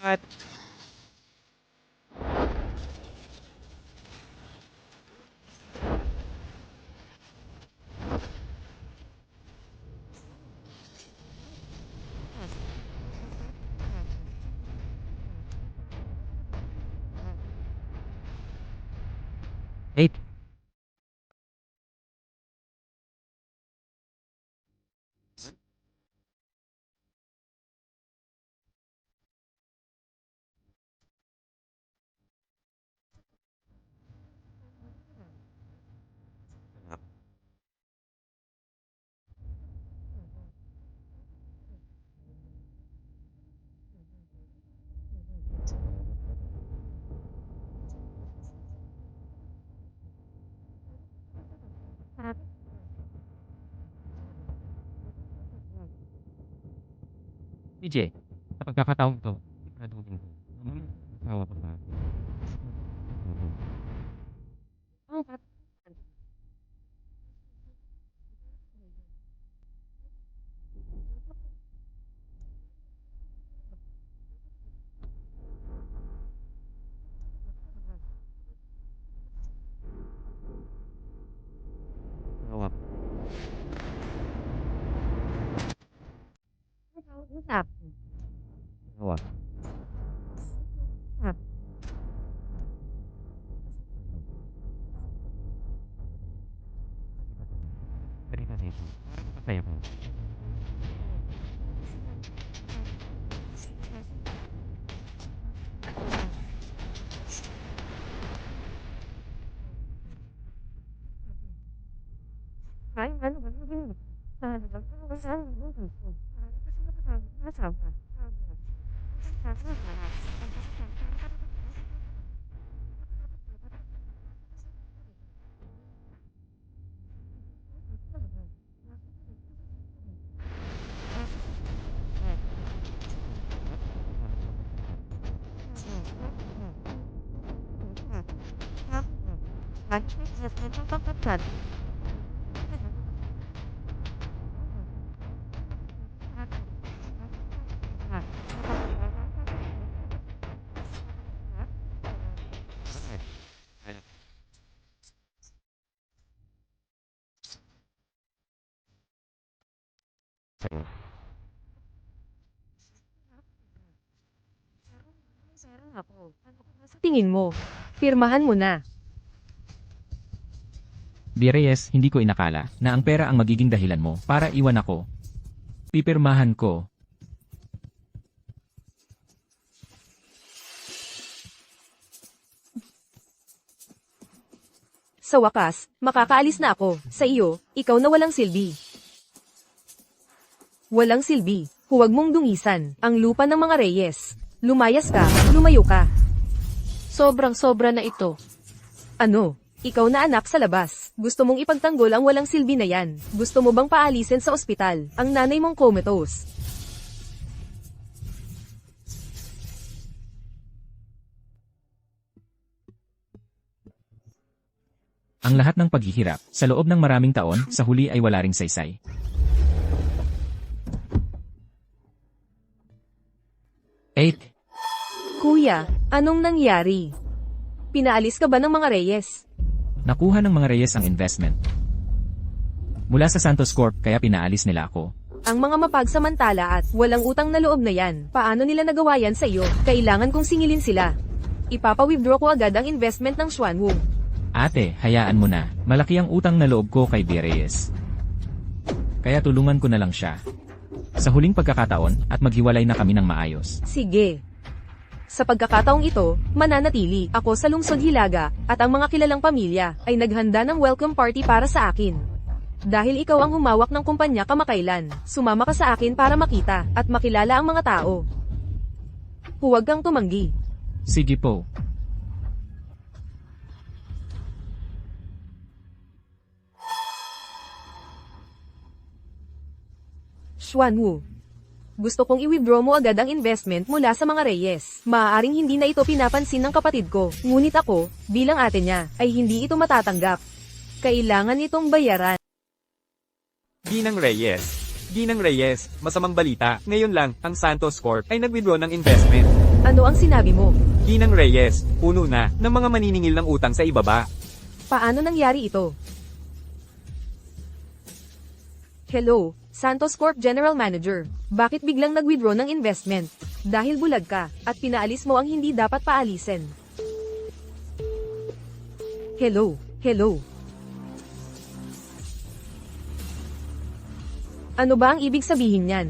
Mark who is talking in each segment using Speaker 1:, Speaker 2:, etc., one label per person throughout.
Speaker 1: At
Speaker 2: Eight. DJ, sa pagkakataong to, siguraduhin ko. Asawa ko pa. Asawa ko.
Speaker 3: Usap.
Speaker 2: Asawa. Ganito dito. Masaya ko.
Speaker 3: Tingin mo, pirmahan mo na.
Speaker 2: Di Reyes, hindi ko inakala na ang pera ang magiging dahilan mo para iwan ako. Pipirmahan ko.
Speaker 3: Sa wakas, makakaalis na ako. Sa iyo, ikaw na walang silbi. Walang silbi. Huwag mong dungisan ang lupa ng mga Reyes. Lumayas ka, lumayo ka. Sobrang-sobra na ito. Ano? Ikaw na anak sa labas. Gusto mong ipagtanggol ang walang silbi na yan. Gusto mo bang paalisin sa ospital ang nanay mong comatose?
Speaker 2: Ang lahat ng paghihirap, sa loob ng maraming taon, sa huli ay wala ring saysay. Eight.
Speaker 3: Kuya, anong nangyari? Pinaalis ka ba ng mga Reyes?
Speaker 2: Nakuha ng mga Reyes ang investment. Mula sa Santos Corp, kaya pinaalis nila ako.
Speaker 3: Ang mga mapagsamantala at walang utang na loob na yan, paano nila nagawa yan sa iyo? Kailangan kong singilin sila. Ipapa-withdraw ko agad ang investment ng Xuanwu.
Speaker 2: Ate, hayaan mo na. Malaki ang utang na loob ko kay B. Reyes. Kaya tulungan ko na lang siya. Sa huling pagkakataon, at maghiwalay na kami ng maayos.
Speaker 3: Sige. Sa pagkakataong ito, mananatili ako sa lungsod Hilaga, at ang mga kilalang pamilya ay naghanda ng welcome party para sa akin. Dahil ikaw ang humawak ng kumpanya kamakailan, sumama ka sa akin para makita at makilala ang mga tao. Huwag kang tumanggi.
Speaker 2: Sige po.
Speaker 3: Xuanwu. Gusto kong i-withdraw mo agad ang investment mula sa mga Reyes. Maaaring hindi na ito pinapansin ng kapatid ko, ngunit ako, bilang ate niya, ay hindi ito matatanggap. Kailangan itong bayaran.
Speaker 1: Ginang Reyes. Ginang Reyes, masamang balita. Ngayon lang, ang Santos Corp ay nag-withdraw ng investment.
Speaker 3: Ano ang sinabi mo?
Speaker 1: Ginang Reyes, puno na ng mga maniningil ng utang sa ibaba.
Speaker 3: Paano nangyari ito? Hello, Santos Corp General Manager. Bakit biglang nag-withdraw ng investment? Dahil bulag ka, at pinaalis mo ang hindi dapat paalisin. Hello, hello. Ano ba ang ibig sabihin niyan?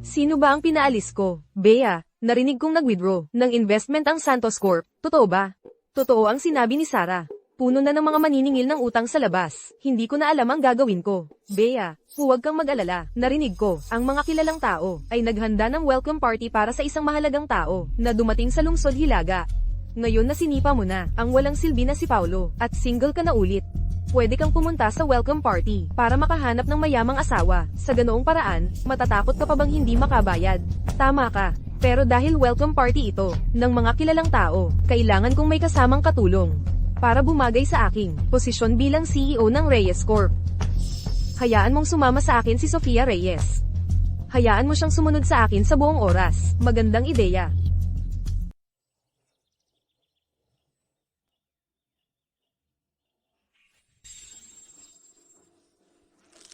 Speaker 3: Sino ba ang pinaalis ko? Bea, narinig kong nag-withdraw ng investment ang Santos Corp. Totoo ba? Totoo ang sinabi ni Sarah. Puno na ng mga maniningil ng utang sa labas. Hindi ko na alam ang gagawin ko. Bea, huwag kang mag-alala. Narinig ko, ang mga kilalang tao ay naghanda ng welcome party para sa isang mahalagang tao na dumating sa lungsod Hilaga. Ngayon na sinipa mo na ang walang silbi na si Paulo at single ka na ulit. Pwede kang pumunta sa welcome party para makahanap ng mayamang asawa. Sa ganoong paraan, matatakot ka pa bang hindi makabayad? Tama ka. Pero dahil welcome party ito, ng mga kilalang tao, kailangan kong may kasamang katulong para bumagay sa aking posisyon bilang CEO ng Reyes Corp. Hayaan mong sumama sa akin si Sofia Reyes. Hayaan mo siyang sumunod sa akin sa buong oras. Magandang ideya.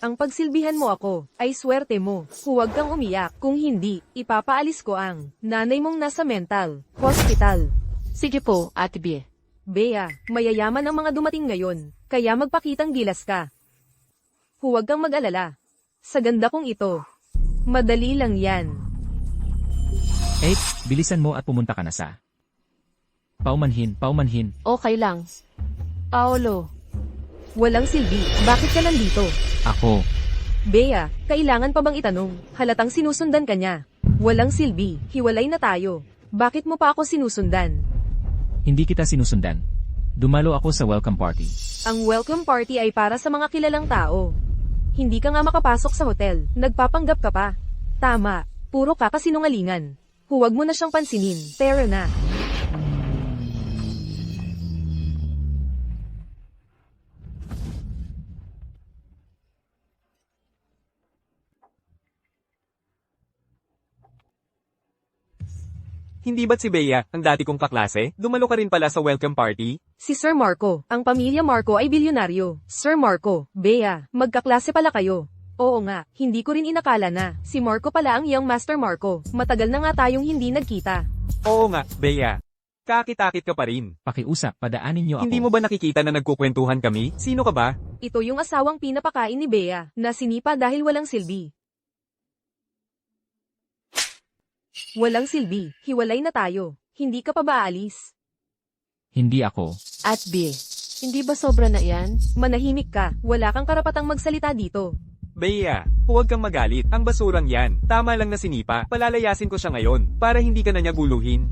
Speaker 3: Ang pagsilbihan mo ako, ay swerte mo. Huwag kang umiyak. Kung hindi, ipapaalis ko ang nanay mong nasa mental hospital.
Speaker 4: Sige po, Ate Bea.
Speaker 3: Bea, mayayaman ang mga dumating ngayon, kaya magpakitang gilas ka. Huwag kang mag-alala. Sa ganda kong ito, madali lang yan.
Speaker 2: Bilisan mo at pumunta ka na sa paumanhin.
Speaker 4: Okay lang. Paolo.
Speaker 3: Walang silbi, bakit ka nandito?
Speaker 2: Ako.
Speaker 3: Bea, kailangan pa bang itanong? Halatang sinusundan ka niya. Walang silbi, hiwalay na tayo. Bakit mo pa ako sinusundan?
Speaker 2: Hindi kita sinusundan. Dumalo ako sa welcome party.
Speaker 3: Ang welcome party ay para sa mga kilalang tao. Hindi ka nga makapasok sa hotel, nagpapanggap ka pa. Tama, puro ka kasinungalingan. Huwag mo na siyang pansinin, tara na.
Speaker 1: Hindi ba't si Bea, ang dati kong kaklase? Dumalo ka rin pala sa welcome party?
Speaker 3: Si Sir Marco, ang pamilya Marco ay bilyonaryo. Sir Marco, Bea, magkaklase pala kayo. Oo nga, hindi ko rin inakala na si Marco pala ang young Master Marco. Matagal na nga tayong hindi nagkita.
Speaker 1: Oo nga, Bea. Kakit-akit ka pa rin.
Speaker 2: Pakiusap, padaanin niyo ako.
Speaker 1: Hindi mo ba nakikita na nagkukwentuhan kami? Sino ka ba?
Speaker 3: Ito yung asawang pinapakain ni Bea, na sinipa dahil walang silbi. Walang silbi, hiwalay na tayo. Hindi ka pa ba aalis?
Speaker 2: Hindi ako.
Speaker 4: At Bea. Hindi ba sobra na yan?
Speaker 3: Manahimik ka, wala kang karapatang magsalita dito.
Speaker 1: Bea, huwag kang magalit. Ang basurang yan. Tama lang na sinipa. Palalayasin ko siya ngayon, para hindi ka na niya guluhin.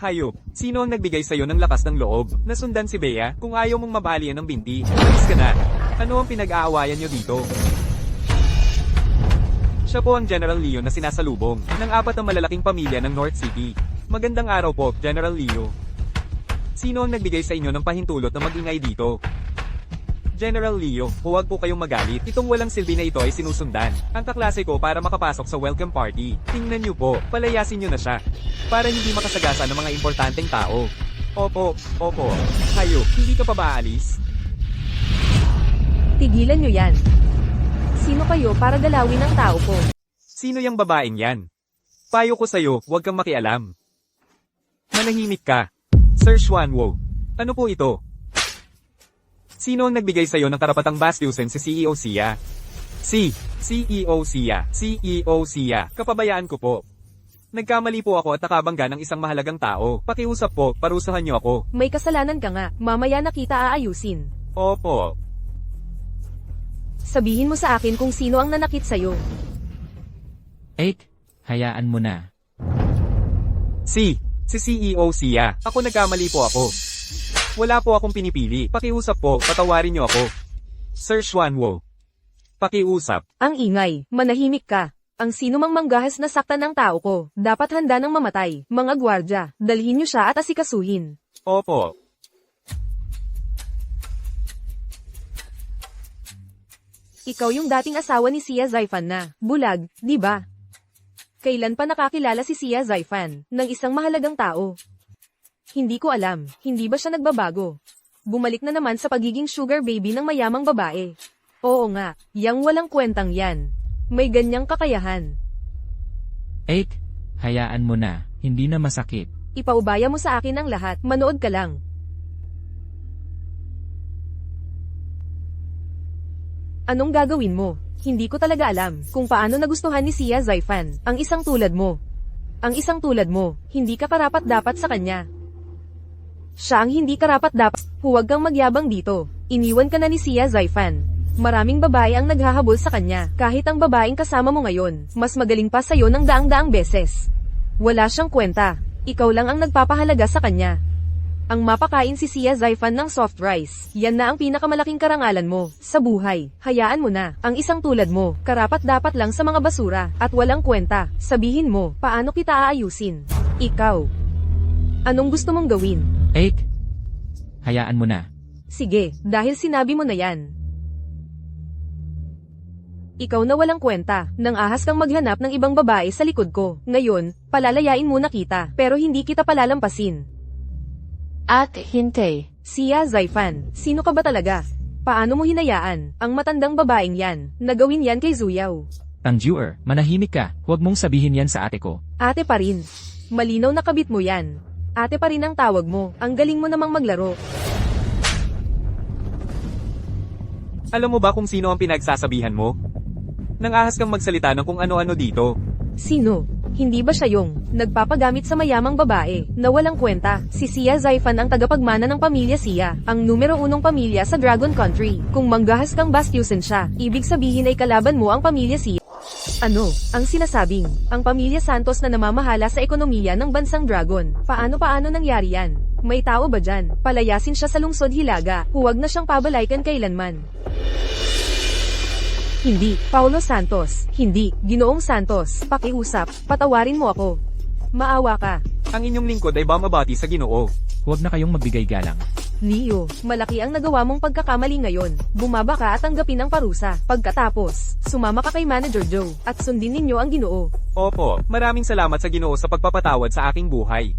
Speaker 1: Hayop, sino ang nagbigay sa'yo ng lakas ng loob? Nasundan si Bea, kung ayaw mong mabalian ng binti. Alis ka na. Ano ang pinag-aawayan niyo dito? Siya po ang General Leo na sinasalubong ng 4 na malalaking pamilya ng North City. Magandang araw po, General Leo. Sino ang nagbigay sa inyo ng pahintulot na mag-ingay dito? General Leo, huwag po kayong magalit. Itong walang silbi na ito ay sinusundan ang kaklase ko para makapasok sa welcome party. Tingnan niyo po, palayasin niyo na siya. Para hindi makasagasa ng mga importanteng tao. Opo. Hayop, hindi ka pa ba aalis?
Speaker 3: Tigilan nyo yan. Sino kayo para galawin ang tao ko?
Speaker 1: Sino yung babaeng yan? Payo ko sa'yo, huwag kang makialam. Manahimik ka. Sir Xuanwo. Ano po ito? Sino ang nagbigay sa'yo ng karapatang bastyusin si CEO Sia? CEO Sia. Kapabayaan ko po. Nagkamali po ako at nakabangga ng isang mahalagang tao. Pakiusap po, parusahan niyo ako.
Speaker 3: May kasalanan ka nga, mamaya na kita aayusin.
Speaker 1: Opo.
Speaker 3: Sabihin mo sa akin kung sino ang nanakit sa'yo.
Speaker 2: Hayaan mo na.
Speaker 1: Si CEO Sia. Ako nagkamali po ako. Wala po akong pinipili. Pakiusap po, patawarin niyo ako. Sir Xuanwo. Pakiusap.
Speaker 3: Ang ingay, manahimik ka. Ang sino mang manggahas na saktan ng tao ko, dapat handa ng mamatay. Mga gwardya, dalhin niyo siya at asikasuhin.
Speaker 1: Opo.
Speaker 3: Ikaw yung dating asawa ni Sia Zaifan na, bulag, di ba? Kailan pa nakakilala si Sia Zaifan ng isang mahalagang tao? Hindi ko alam, hindi ba siya nagbabago? Bumalik na naman sa pagiging sugar baby ng mayamang babae. Oo nga, yang walang kwentang yan. May ganyang kakayahan.
Speaker 2: 8. Hayaan mo na, hindi na masakit.
Speaker 3: Ipaubaya mo sa akin ang lahat, manood ka lang. Anong gagawin mo? Hindi ko talaga alam kung paano nagustuhan ni Sia Zaifan ang isang tulad mo. Ang isang tulad mo, hindi ka karapat-dapat sa kanya. Siya ang hindi karapat-dapat. Huwag kang magyabang dito. Iniwan ka na ni Sia Zaifan. Maraming babae ang naghahabol sa kanya. Kahit ang babaeng kasama mo ngayon, mas magaling pa sa'yo ng daang-daang beses. Wala siyang kwenta. Ikaw lang ang nagpapahalaga sa kanya. Ang mapakain si Sia Zaifan ng soft rice, yan na ang pinakamalaking karangalan mo sa buhay. Hayaan mo na, ang isang tulad mo, karapat-dapat lang sa mga basura, at walang kwenta. Sabihin mo, paano kita aayusin? Ikaw. Anong gusto mong gawin?
Speaker 2: 8. Hayaan mo na.
Speaker 3: Sige, dahil sinabi mo na yan. Ikaw na walang kwenta, nang ahas kang maghanap ng ibang babae sa likod ko. Ngayon, palalayain muna kita, pero hindi kita palalampasin.
Speaker 4: At hintay.
Speaker 3: Sia Zaifan, sino ka ba talaga? Paano mo hinayaan ang matandang babaeng yan na gawin yan kay Zuyaw?
Speaker 2: Tangjuer, manahimik ka, huwag mong sabihin yan sa ate ko.
Speaker 3: Ate pa rin. Malinaw na kabit mo yan. Ate pa rin ang tawag mo, ang galing mo namang maglaro.
Speaker 1: Alam mo ba kung sino ang pinagsasabihan mo? Nangahas kang magsalita ng kung ano-ano dito.
Speaker 3: Sino? Hindi ba siya yung nagpapagamit sa mayamang babae na walang kwenta? Si Sia Zaifan ang tagapagmana ng pamilya Sia, ang numero 1 pamilya sa Dragon Country. Kung manggahas kang bastyusin siya, ibig sabihin ay kalaban mo ang pamilya Sia. Ano ang sinasabing? Ang pamilya Santos na namamahala sa ekonomiya ng bansang Dragon. Paano nangyari yan? May tao ba dyan? Palayasin siya sa lungsod Hilaga. Huwag na siyang pabalaykan kailanman. Hindi, Paulo Santos. Hindi, Ginoong Santos. Pakiusap, patawarin mo ako. Maawa ka.
Speaker 1: Ang inyong lingkod ay bumabati sa Ginoo.
Speaker 2: Huwag na kayong magbigay galang.
Speaker 3: Leo, malaki ang nagawa mong pagkakamali ngayon. Bumaba ka at tanggapin ang parusa. Pagkatapos, sumama ka kay Manager Joe, at sundin ninyo ang Ginoo.
Speaker 1: Opo, maraming salamat sa Ginoo sa pagpapatawad sa aking buhay.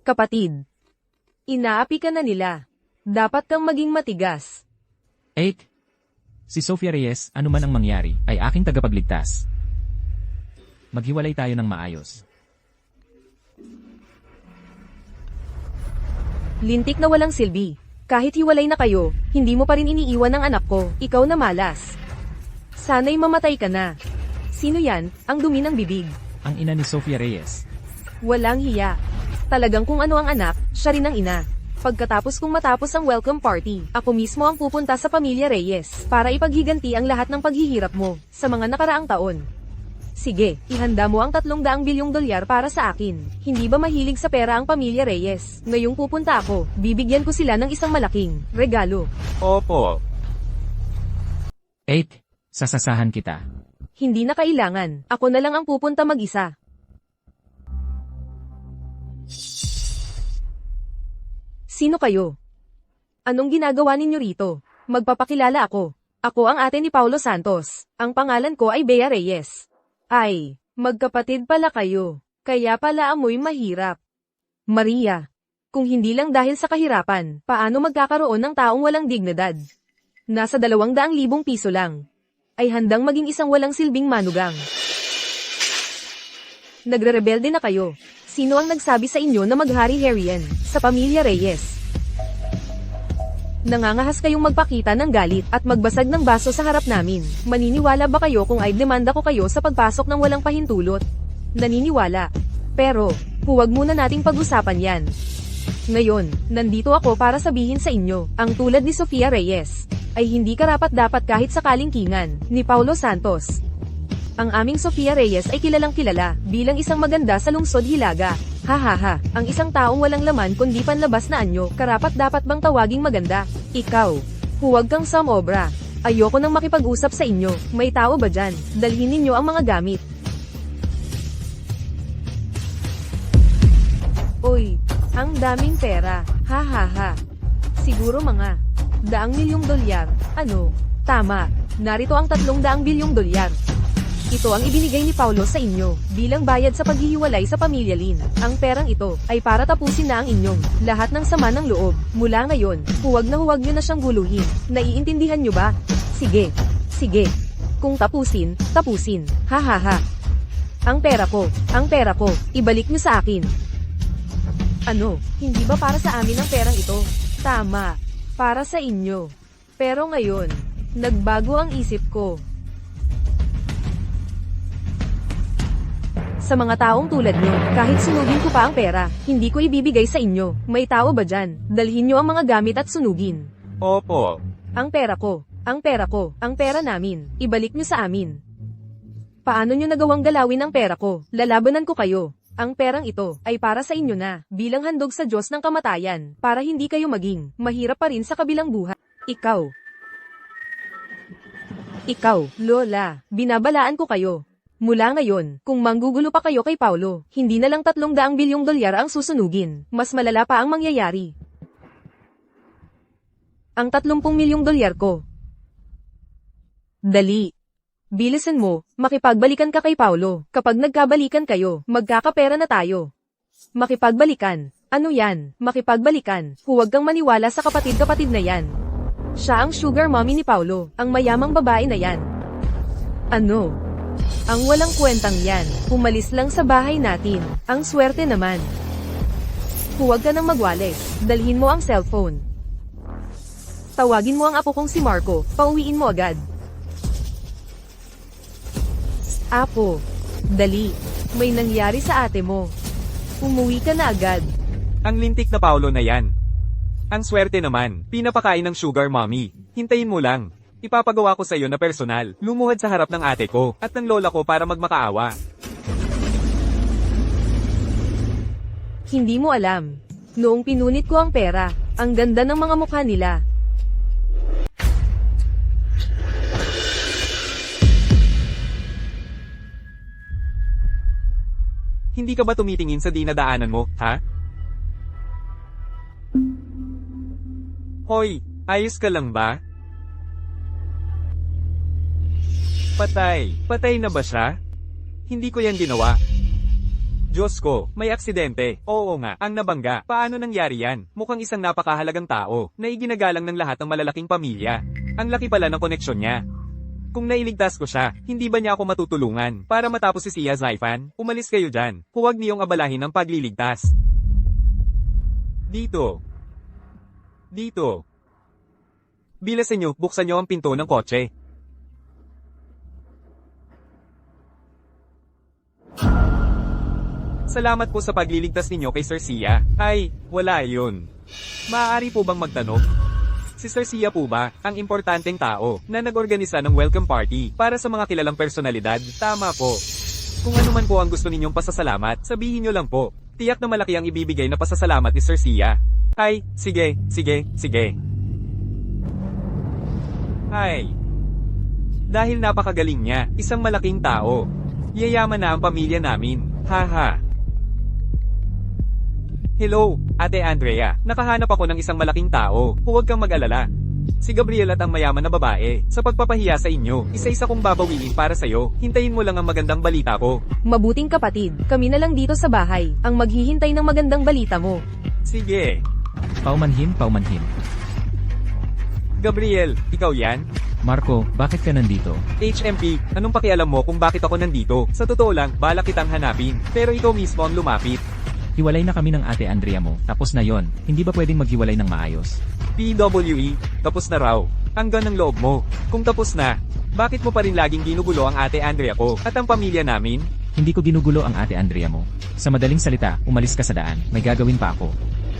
Speaker 3: Kapatid, inaapi ka na nila. Dapat kang maging matigas.
Speaker 2: 8. Si Sofia Reyes, ano man ang mangyari, ay aking tagapagligtas. Maghiwalay tayo ng maayos.
Speaker 3: Lintik na walang silbi. Kahit hiwalay na kayo, hindi mo pa rin iniiwan ang anak ko. Ikaw na malas. Sana'y mamatay ka na. Sino yan, ang dumi ng bibig?
Speaker 2: Ang ina ni Sofia Reyes.
Speaker 3: Walang hiya. Talagang kung ano ang anak, siya rin ang ina. Pagkatapos kung matapos ang welcome party, ako mismo ang pupunta sa pamilya Reyes para ipaghiganti ang lahat ng paghihirap mo sa mga nakaraang taon. Sige, ihanda mo ang 300 bilyong dolyar para sa akin. Hindi ba mahilig sa pera ang pamilya Reyes? Ngayong pupunta ako, bibigyan ko sila ng isang malaking regalo.
Speaker 1: Opo.
Speaker 2: 8. Sasasahan kita.
Speaker 3: Hindi na kailangan, ako na lang ang pupunta mag-isa. Sino kayo? Anong ginagawa ninyo rito? Magpapakilala ako. Ako ang ate ni Paulo Santos. Ang pangalan ko ay Bea Reyes. Ay, magkapatid pala kayo. Kaya pala amoy mahirap. Maria, kung hindi lang dahil sa kahirapan, paano magkakaroon ng taong walang dignidad? Nasa 200,000 piso lang. Ay handang maging isang walang silbing manugang. Nagre-rebelde na kayo. Sino ang nagsabi sa inyo na maghari-harian sa pamilya Reyes? Nangangahas kayong magpakita ng galit at magbasag ng baso sa harap namin. Maniniwala ba kayo kung ay demanda ko kayo sa pagpasok ng walang pahintulot? Naniniwala. Pero, huwag muna nating pag-usapan yan. Ngayon, nandito ako para sabihin sa inyo, ang tulad ni Sofia Reyes, ay hindi karapat-dapat kahit sa kalingkingan ni Paulo Santos. Ang aming Sofia Reyes ay kilalang kilala bilang isang maganda sa lungsod Hilaga. Hahaha, ang isang taong walang laman kundi panlabas na anyo, karapat dapat bang tawaging maganda? Ikaw, huwag kang samobra. Ayoko nang makipag-usap sa inyo, may tao ba dyan? Dalhin ninyo ang mga gamit. Uy, ang daming pera, hahaha. Siguro mga 100 milyong dolyar, ano? Tama, narito ang 300 bilyong dolyar. Ito ang ibinigay ni Paulo sa inyo, bilang bayad sa paghihiwalay sa pamilya Lin. Ang perang ito, ay para tapusin na ang inyong lahat ng sama ng loob. Mula ngayon, huwag na huwag nyo na siyang guluhin. Naiintindihan nyo ba? Sige. Sige. Kung tapusin, tapusin. Ha ha ha. Ang pera ko, ibalik nyo sa akin. Ano, hindi ba para sa amin ang perang ito? Tama. Para sa inyo. Pero ngayon, nagbago ang isip ko. Sa mga taong tulad nyo, kahit sunugin ko pa ang pera, hindi ko ibibigay sa inyo. May tao ba dyan? Dalhin nyo ang mga gamit at sunugin.
Speaker 1: Opo.
Speaker 3: Ang pera ko, ang pera namin, ibalik nyo sa amin. Paano nyo nagawang galawin ang pera ko? Lalabanan ko kayo. Ang perang ito, ay para sa inyo na, bilang handog sa Diyos ng kamatayan, para hindi kayo maging mahirap pa rin sa kabilang buhay. Ikaw, Lola, binabalaan ko kayo. Mula ngayon, kung manggugulo pa kayo kay Paulo, hindi na lang 300 bilyong dolyar ang susunugin. Mas malala pa ang mangyayari. Ang 30 milyong dolyar ko. Dali. Bilisan mo, makipagbalikan ka kay Paulo. Kapag nagkabalikan kayo, magkakapera na tayo. Makipagbalikan. Ano yan? Makipagbalikan. Huwag kang maniwala sa kapatid-kapatid na yan. Siya ang sugar mommy ni Paulo, ang mayamang babae na yan. Ano? Ang walang kwentang yan, umalis lang sa bahay natin. Ang swerte naman. Huwag ka nang magwales, dalhin mo ang cellphone. Tawagin mo ang apo kong si Marco, pauwiin mo agad. Apo, dali, may nangyari sa ate mo. Umuwi ka na agad.
Speaker 1: Ang lintik na Paulo na yan. Ang swerte naman, pinapakain ng sugar mommy. Hintayin mo lang. Ipapagawa ko sa iyo na personal, lumuhad sa harap ng ate ko, at ng lola ko para magmakaawa.
Speaker 3: Hindi mo alam. Noong pinunit ko ang pera, ang ganda ng mga mukha nila.
Speaker 1: Hindi ka ba tumitingin sa dinadaanan mo, ha? Hoy, ayos ka lang ba? Patay na ba siya? Hindi ko yan ginawa. Diyos ko, may aksidente. Oo nga, ang nabangga. Paano nangyari yan? Mukhang isang napakahalagang tao, na iginagalang ng lahat ng malalaking pamilya. Ang laki pala ng koneksyon niya. Kung nailigtas ko siya, hindi ba niya ako matutulungan? Para matapos si Sia Zaifan, umalis kayo dyan. Huwag niyong abalahin ang pagliligtas. Dito. Bilasan niyo, buksan niyo ang pinto ng kotse. Salamat po sa pagliligtas ninyo kay Sir Sia. Ay, wala yun. Maaari po bang magtanong? Si Sir Sia po ba, ang importanteng tao, na nag-organisa ng welcome party, para sa mga kilalang personalidad? Tama po. Kung ano man po ang gusto ninyong pasasalamat, sabihin nyo lang po. Tiyak na malaki ang ibibigay na pasasalamat ni Sir Sia. Ay, sige. Ay. Dahil napakagaling niya, isang malaking tao. Yayaman na ang pamilya namin. Haha. Hello, Ate Andrea. Nakahanap ako ng isang malaking tao. Huwag kang mag-alala. Si Gabriel at ang mayaman na babae. Sa pagpapahiya sa inyo, isa-isa kong babawiin para sa'yo. Hintayin mo lang ang magandang balita ko.
Speaker 3: Mabuting kapatid, kami na lang dito sa bahay, ang maghihintay ng magandang balita mo.
Speaker 1: Sige.
Speaker 2: Paumanhin.
Speaker 1: Gabriel, ikaw yan?
Speaker 2: Marco, bakit ka nandito?
Speaker 1: HMP, anong pakialam mo kung bakit ako nandito? Sa totoo lang, balak kitang hanapin. Pero ikaw mismo ang lumapit.
Speaker 2: Hiwalay na kami ng ate Andrea mo, tapos na yon. Hindi ba pwedeng maghiwalay ng maayos?
Speaker 1: PWE, tapos na raw. Hanggang ng loob mo. Kung tapos na, bakit mo pa rin laging ginugulo ang ate Andrea ko at ang pamilya namin?
Speaker 2: Hindi ko ginugulo ang ate Andrea mo. Sa madaling salita, umalis ka sa daan. May gagawin pa ako.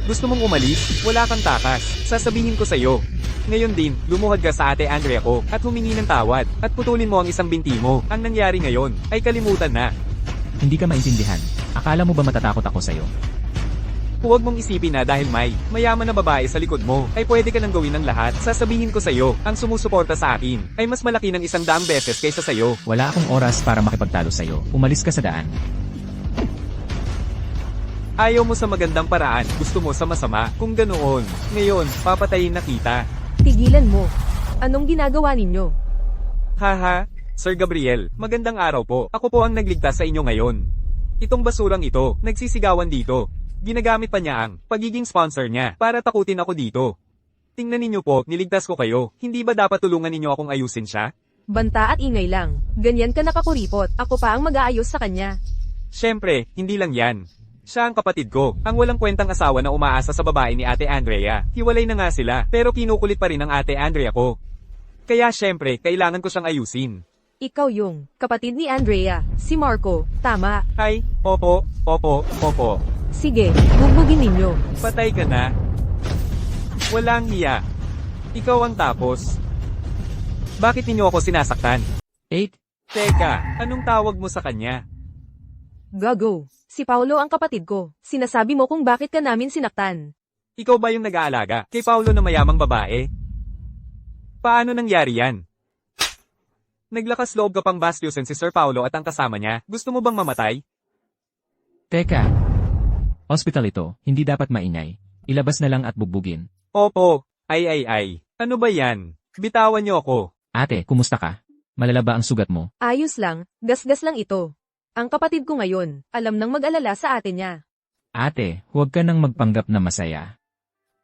Speaker 1: Gusto mong umalis? Wala kang takas. Sasabihin ko sa'yo. Ngayon din, lumuhad ka sa ate Andrea ko at humingi ng tawad at putulin mo ang isang binti mo. Ang nangyari ngayon ay kalimutan na.
Speaker 2: Hindi ka maintindihan. Akala mo ba matatakot ako sa'yo?
Speaker 1: Huwag mong isipin na dahil may mayaman na babae sa likod mo, ay pwede ka nang gawin ng lahat. Sasabihin ko sa'yo, ang sumusuporta sa akin, ay mas malaki ng 100 beses kaysa sa'yo.
Speaker 2: Wala akong oras para makipagtalo sa'yo. Umalis ka sa daan.
Speaker 1: Ayaw mo sa magandang paraan, gusto mo sa masama. Kung ganoon, ngayon, papatayin na kita.
Speaker 3: Tigilan mo. Anong ginagawa ninyo?
Speaker 1: Haha, Sir Gabriel, magandang araw po. Ako po ang nagligtas sa inyo ngayon. Itong basurang ito, nagsisigawan dito. Ginagamit pa niya ang pagiging sponsor niya para takutin ako dito. Tingnan ninyo po, niligtas ko kayo. Hindi ba dapat tulungan ninyo akong ayusin siya?
Speaker 3: Banta at ingay lang. Ganyan ka nakakuripot. Ako pa ang mag-aayos sa kanya.
Speaker 1: Syempre, hindi lang yan. Siya ang kapatid ko, ang walang kwentang asawa na umaasa sa babae ni Ate Andrea. Hiwalay na nga sila, pero kinukulit pa rin ang Ate Andrea ko. Kaya syempre, kailangan ko siyang ayusin.
Speaker 3: Ikaw yung kapatid ni Andrea, si Marco. Tama.
Speaker 1: Ay, opo.
Speaker 3: Sige, bugbugin ninyo.
Speaker 1: Patay ka na. Walang hiya. Ikaw ang tapos. Bakit ninyo ako sinasaktan?
Speaker 2: 8.
Speaker 1: Teka, anong tawag mo sa kanya?
Speaker 3: Gago. Si Paulo ang kapatid ko. Sinasabi mo kung bakit ka namin sinaktan.
Speaker 1: Ikaw ba yung nag-aalaga kay Paulo na mayamang babae? Paano nangyari yan? Naglakas loob ka pang bastyusin si Sir Paulo at ang kasama niya. Gusto mo bang mamatay?
Speaker 2: Teka. Hospital ito, hindi dapat maingay. Ilabas na lang at bugbugin.
Speaker 1: Opo. Ay. Ano ba yan? Bitawan niyo ako.
Speaker 2: Ate, kumusta ka? Malala ba ang sugat mo?
Speaker 3: Ayos lang, gasgas lang ito. Ang kapatid ko ngayon, alam nang mag-alala sa ate niya.
Speaker 2: Ate, huwag ka nang magpanggap na masaya.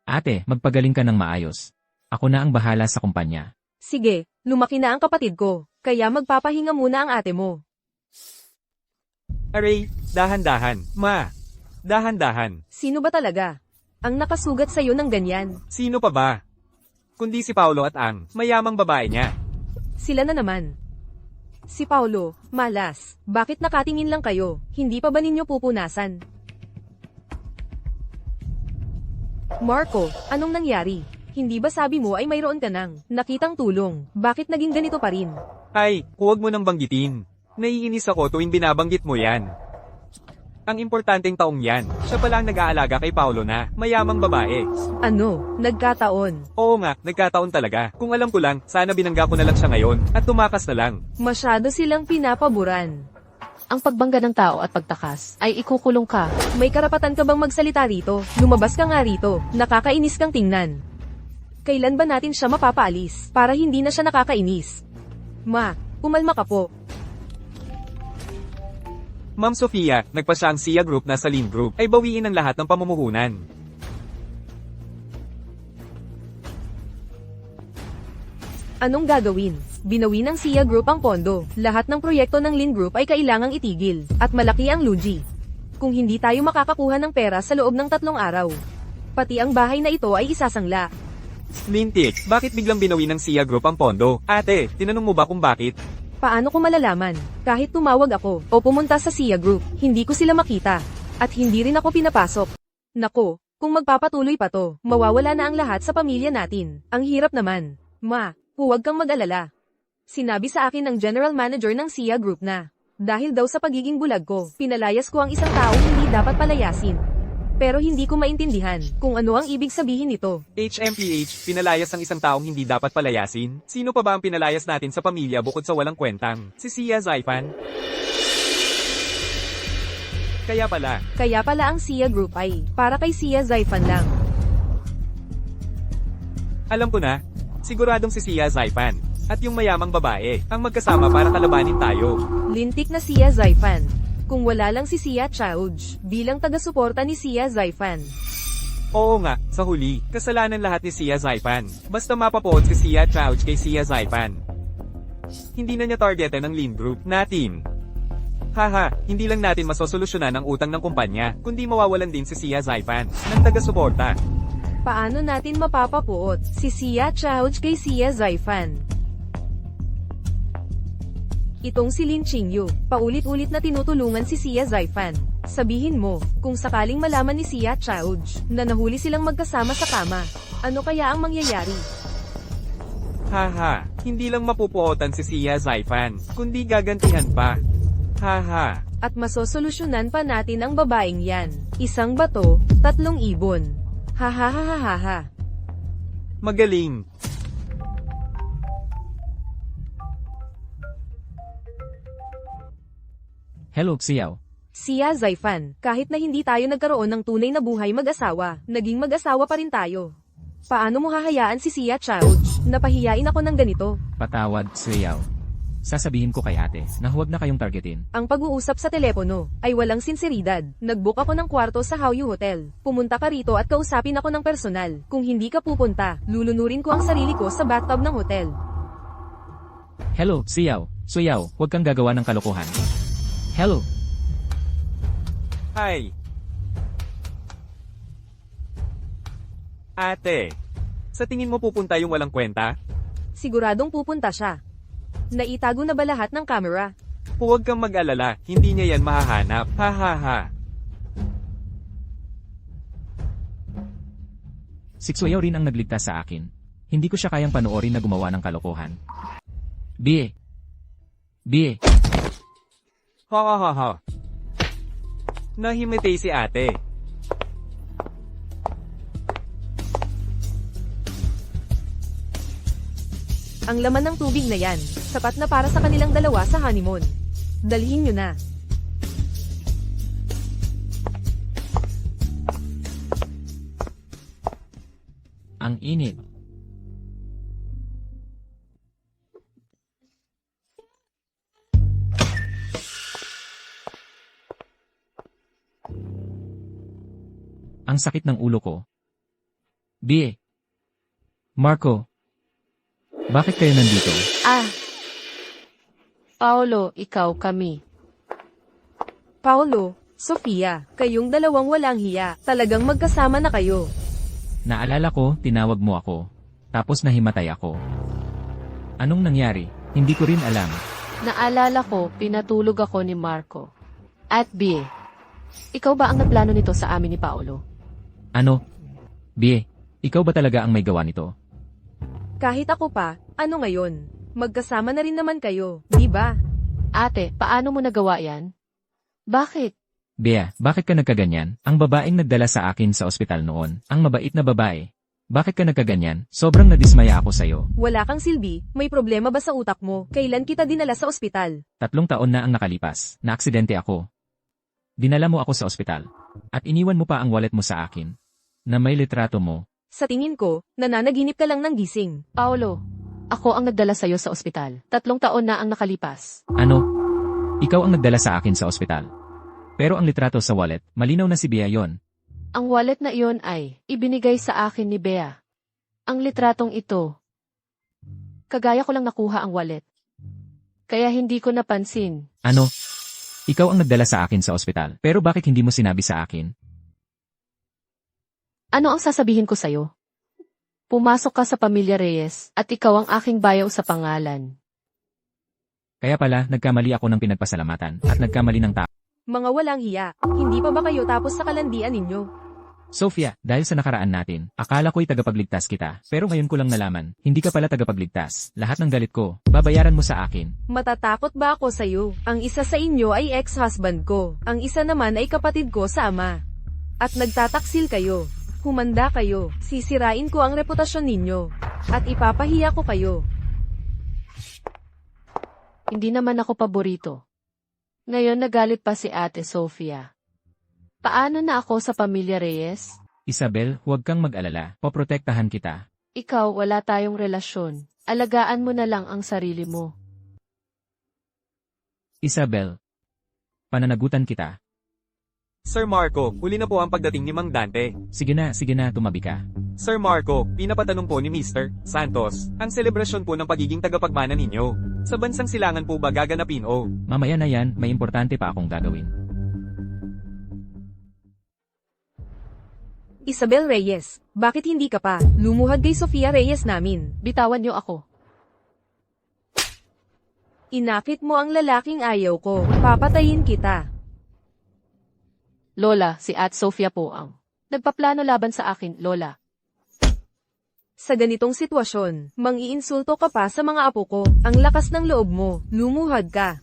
Speaker 2: Ate, magpagaling ka ng maayos. Ako na ang bahala sa kumpanya.
Speaker 3: Sige, lumaki na ang kapatid ko, kaya magpapahinga muna ang ate mo.
Speaker 1: Aray, dahan-dahan. Ma, dahan-dahan.
Speaker 3: Sino ba talaga? Ang nakasugat sa'yo ng ganyan.
Speaker 1: Sino pa ba? Kundi si Paulo at ang mayamang babae niya.
Speaker 3: Sila na naman. Si Paulo, malas. Bakit nakatingin lang kayo? Hindi pa ba ninyo pupunasan? Marco, anong nangyari? Hindi ba sabi mo ay mayroon ka nang nakitang tulong? Bakit naging ganito pa rin?
Speaker 1: Ay, huwag mo nang banggitin. Naiinis ako tuwing binabanggit mo yan. Ang importanteng taong yan, siya pala ang nag-aalaga kay Paulo na mayamang babae.
Speaker 3: Ano, nagkataon?
Speaker 1: Oo nga, nagkataon talaga. Kung alam ko lang, sana binangga ko na lang siya ngayon, at tumakas na lang.
Speaker 3: Masyado silang pinapaboran.
Speaker 4: Ang pagbangga ng tao at pagtakas ay ikukulong ka.
Speaker 3: May karapatan ka bang magsalita rito? Lumabas ka nga rito, nakakainis kang tingnan. Kailan ba natin siya mapapaalis, para hindi na siya nakakainis? Ma, umalma ka po.
Speaker 1: Ma'am Sofia, nagpasya ang SIA Group na sa Lean Group, ay bawiin ang lahat ng pamumuhunan.
Speaker 3: Anong gagawin? Binawi ng SIA Group ang pondo. Lahat ng proyekto ng Lin Group ay kailangang itigil. At malaki ang lugi. Kung hindi tayo makakakuha ng pera sa loob ng 3 araw. Pati ang bahay na ito ay isasangla.
Speaker 1: Lintik, bakit biglang binawi ng SIA Group ang pondo? Ate, tinanong mo ba kung bakit?
Speaker 3: Paano ko malalaman? Kahit tumawag ako o pumunta sa SIA Group, hindi ko sila makita. At hindi rin ako pinapasok. Nako, kung magpapatuloy pa to, mawawala na ang lahat sa pamilya natin. Ang hirap naman. Ma, huwag kang mag-alala. Sinabi sa akin ng general manager ng SIA Group na, dahil daw sa pagiging bulag ko, pinalayas ko ang isang taong hindi dapat palayasin. Pero hindi ko maintindihan kung ano ang ibig sabihin nito.
Speaker 1: HMPH, pinalayas ang isang taong hindi dapat palayasin? Sino pa ba ang pinalayas natin sa pamilya bukod sa walang kwentang? Si Sia Zaifan? Kaya pala
Speaker 3: ang SIA Group ay, para kay Sia Zaifan lang.
Speaker 1: alam ko na, siguradong si Sia Zaifan, at yung mayamang babae, ang magkasama para kalabanin tayo.
Speaker 3: Lintik na Sia Zaifan. Kung wala lang si Sia Chowj, bilang taga-suporta ni Sia Zaifan.
Speaker 1: Oo nga, sa huli, kasalanan lahat ni Sia Zaifan. Basta mapapood si Sia Chowj kay Sia Zaifan. Hindi na niya targetan ng Lean Group natin. Haha, hindi lang natin masosolusyonan ang utang ng kumpanya, kundi mawawalan din si Sia Zaifan, ng taga-suporta.
Speaker 3: Paano natin mapapapuot si Sia Chowj kay Sia Zaifan? Itong si Lin Qingyu, paulit-ulit na tinutulungan si Sia Zaifan. Sabihin mo, kung sakaling malaman ni Sia Chowj na nahuli silang magkasama sa kama, ano kaya ang mangyayari?
Speaker 1: Haha, hindi lang mapupuotan si Sia Zaifan, kundi gagantihan pa. Haha.
Speaker 3: At masosolusyonan pa natin ang babaeng yan. Isang bato, 3 ibon. Hahaha.
Speaker 1: Magaling.
Speaker 2: Hello, Xiao.
Speaker 3: Sia Zaifan, kahit na hindi tayo nagkaroon ng tunay na buhay mag-asawa, naging mag-asawa pa rin tayo. Paano mo hahayaan si Sia Chowj? Napahiyain ako ng ganito.
Speaker 2: Patawad, Xiao. Sasabihin ko kay ate na huwag na kayong targetin.
Speaker 3: Ang pag-uusap sa telepono ay walang sinseridad. Nag-book ako ng kwarto sa Hauyu Hotel. Pumunta ka rito at kausapin ako ng personal. Kung hindi ka pupunta, lulunurin ko ang sarili ko sa bathtub ng hotel.
Speaker 2: Hello, Xiao. Suyaw, huwag kang gagawa ng kalokohan. Hello.
Speaker 1: Hi. Ate, sa tingin mo pupunta yung walang kwenta?
Speaker 3: Siguradong pupunta siya. Naitago na ba lahat ng camera?
Speaker 1: Huwag kang mag-alala, hindi niya yan mahahanap. Ha ha ha.
Speaker 2: Si Suyaw rin ang nagligtas sa akin. Hindi ko siya kayang panoorin na gumawa ng kalokohan. Bie.
Speaker 1: Ha ha ha ha. Nahimatay si ate.
Speaker 3: Ang laman ng tubig na yan, sapat na para sa kanilang dalawa sa honeymoon. Dalhin nyo na.
Speaker 2: Ang init. Ang sakit ng ulo ko. Bie. Marco. Bakit kayo nandito?
Speaker 4: Paolo, ikaw, kami.
Speaker 3: Paolo, Sofia, kayong dalawang walang hiya. Talagang magkasama na kayo.
Speaker 2: Naalala ko, tinawag mo ako. Tapos nahimatay ako. Anong nangyari? Hindi ko rin alam.
Speaker 4: Naalala ko, pinatulog ako ni Marco. At Bie, ikaw ba ang nagplano nito sa amin ni Paolo?
Speaker 2: Ano? Bie, ikaw ba talaga ang may gawa nito?
Speaker 3: Kahit ako pa, ano ngayon? Magkasama na rin naman kayo, di ba?
Speaker 4: Ate, paano mo nagawa yan? Bakit?
Speaker 2: Bea, bakit ka nagkaganyan? Ang babaeng nagdala sa akin sa ospital noon, ang mabait na babae. Bakit ka nagkaganyan? Sobrang nadismaya ako sa'yo.
Speaker 3: Wala kang silbi, may problema ba sa utak mo? Kailan kita dinala sa ospital?
Speaker 2: 3 taon na ang nakalipas, na aksidente ako. Dinala mo ako sa ospital. At iniwan mo pa ang wallet mo sa akin. Na may litrato mo.
Speaker 3: Sa tingin ko, nananaginip ka lang ng gising.
Speaker 4: Paolo, ako ang nagdala sa'yo sa ospital. 3 taon na ang nakalipas.
Speaker 2: Ano? Ikaw ang nagdala sa akin sa ospital. Pero ang litrato sa wallet, malinaw na si Bea yon.
Speaker 4: Ang wallet na iyon ay ibinigay sa akin ni Bea. Ang litratong ito. Kagaya ko lang nakuha ang wallet. Kaya hindi ko napansin.
Speaker 2: Ano? Ikaw ang nagdala sa akin sa ospital. Pero bakit hindi mo sinabi sa akin?
Speaker 4: Ano ang sasabihin ko sa'yo? Pumasok ka sa pamilya Reyes at ikaw ang aking bayaw sa pangalan.
Speaker 2: Kaya pala, nagkamali ako ng pinagpasalamatan at nagkamali ng tao.
Speaker 3: Mga walang hiya, hindi pa ba kayo tapos sa kalandian ninyo?
Speaker 2: Sophia, dahil sa nakaraan natin, akala ko'y tagapagligtas kita. Pero ngayon ko lang nalaman, hindi ka pala tagapagligtas. Lahat ng galit ko, babayaran mo sa akin.
Speaker 3: Matatakot ba ako sa'yo? Ang isa sa inyo ay ex-husband ko. Ang isa naman ay kapatid ko sa ama. At nagtataksil kayo. Humanda kayo. Sisirain ko ang reputasyon ninyo. At ipapahiya ko kayo.
Speaker 4: Hindi naman ako paborito. Ngayon nagalit pa si Ate Sofia. Paano na ako sa pamilya Reyes?
Speaker 2: Isabel, huwag kang mag-alala. Poprotektahan kita.
Speaker 4: Ikaw, wala tayong relasyon. Alagaan mo na lang ang sarili mo.
Speaker 2: Isabel. Pananagutan kita.
Speaker 1: Sir Marco, huli na po ang pagdating ni Mang Dante.
Speaker 2: Sige na, tumabi ka.
Speaker 1: Sir Marco, pinapatanong po ni Mr. Santos, ang selebrasyon po ng pagiging tagapagmana ninyo. Sa bansang silangan po ba gaganapin o?
Speaker 2: Mamaya na yan, may importante pa akong gagawin.
Speaker 3: Isabel Reyes, bakit hindi ka pa? Lumuhad kay Sofia Reyes namin.
Speaker 4: Bitawan niyo ako.
Speaker 3: Inakit mo ang lalaking ayaw ko. Papatayin kita.
Speaker 4: Lola, si Ate Sofia po ang nagpaplano laban sa akin, Lola.
Speaker 3: Sa ganitong sitwasyon, mang-iinsulto ka pa sa mga apo ko. Ang lakas ng loob mo. Lumuhad ka.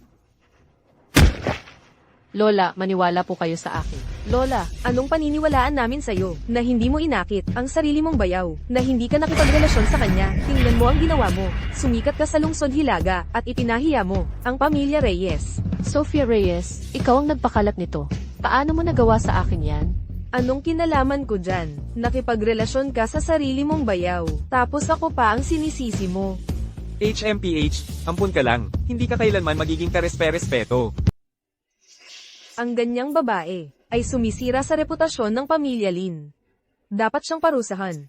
Speaker 4: Lola, maniwala po kayo sa akin. Lola,
Speaker 3: Anong paniniwalaan namin sa'yo? Na hindi mo inakit ang sarili mong bayaw. Na hindi ka nakipagrelasyon sa kanya. Tingnan mo ang ginawa mo. Sumikat ka sa lungsod Hilaga at ipinahiya mo ang pamilya Reyes.
Speaker 4: Sofia Reyes, ikaw ang nagpakalat nito. Paano mo nagawa sa akin yan?
Speaker 3: Anong kinalaman ko dyan? Nakipagrelasyon ka sa sarili mong bayaw. Tapos ako pa ang sinisisi mo.
Speaker 1: HMPH, ampun ka lang, hindi ka kailanman magiging karespe-respeto.
Speaker 3: Ang ganyang babae ay sumisira sa reputasyon ng pamilya Lin. Dapat siyang parusahan.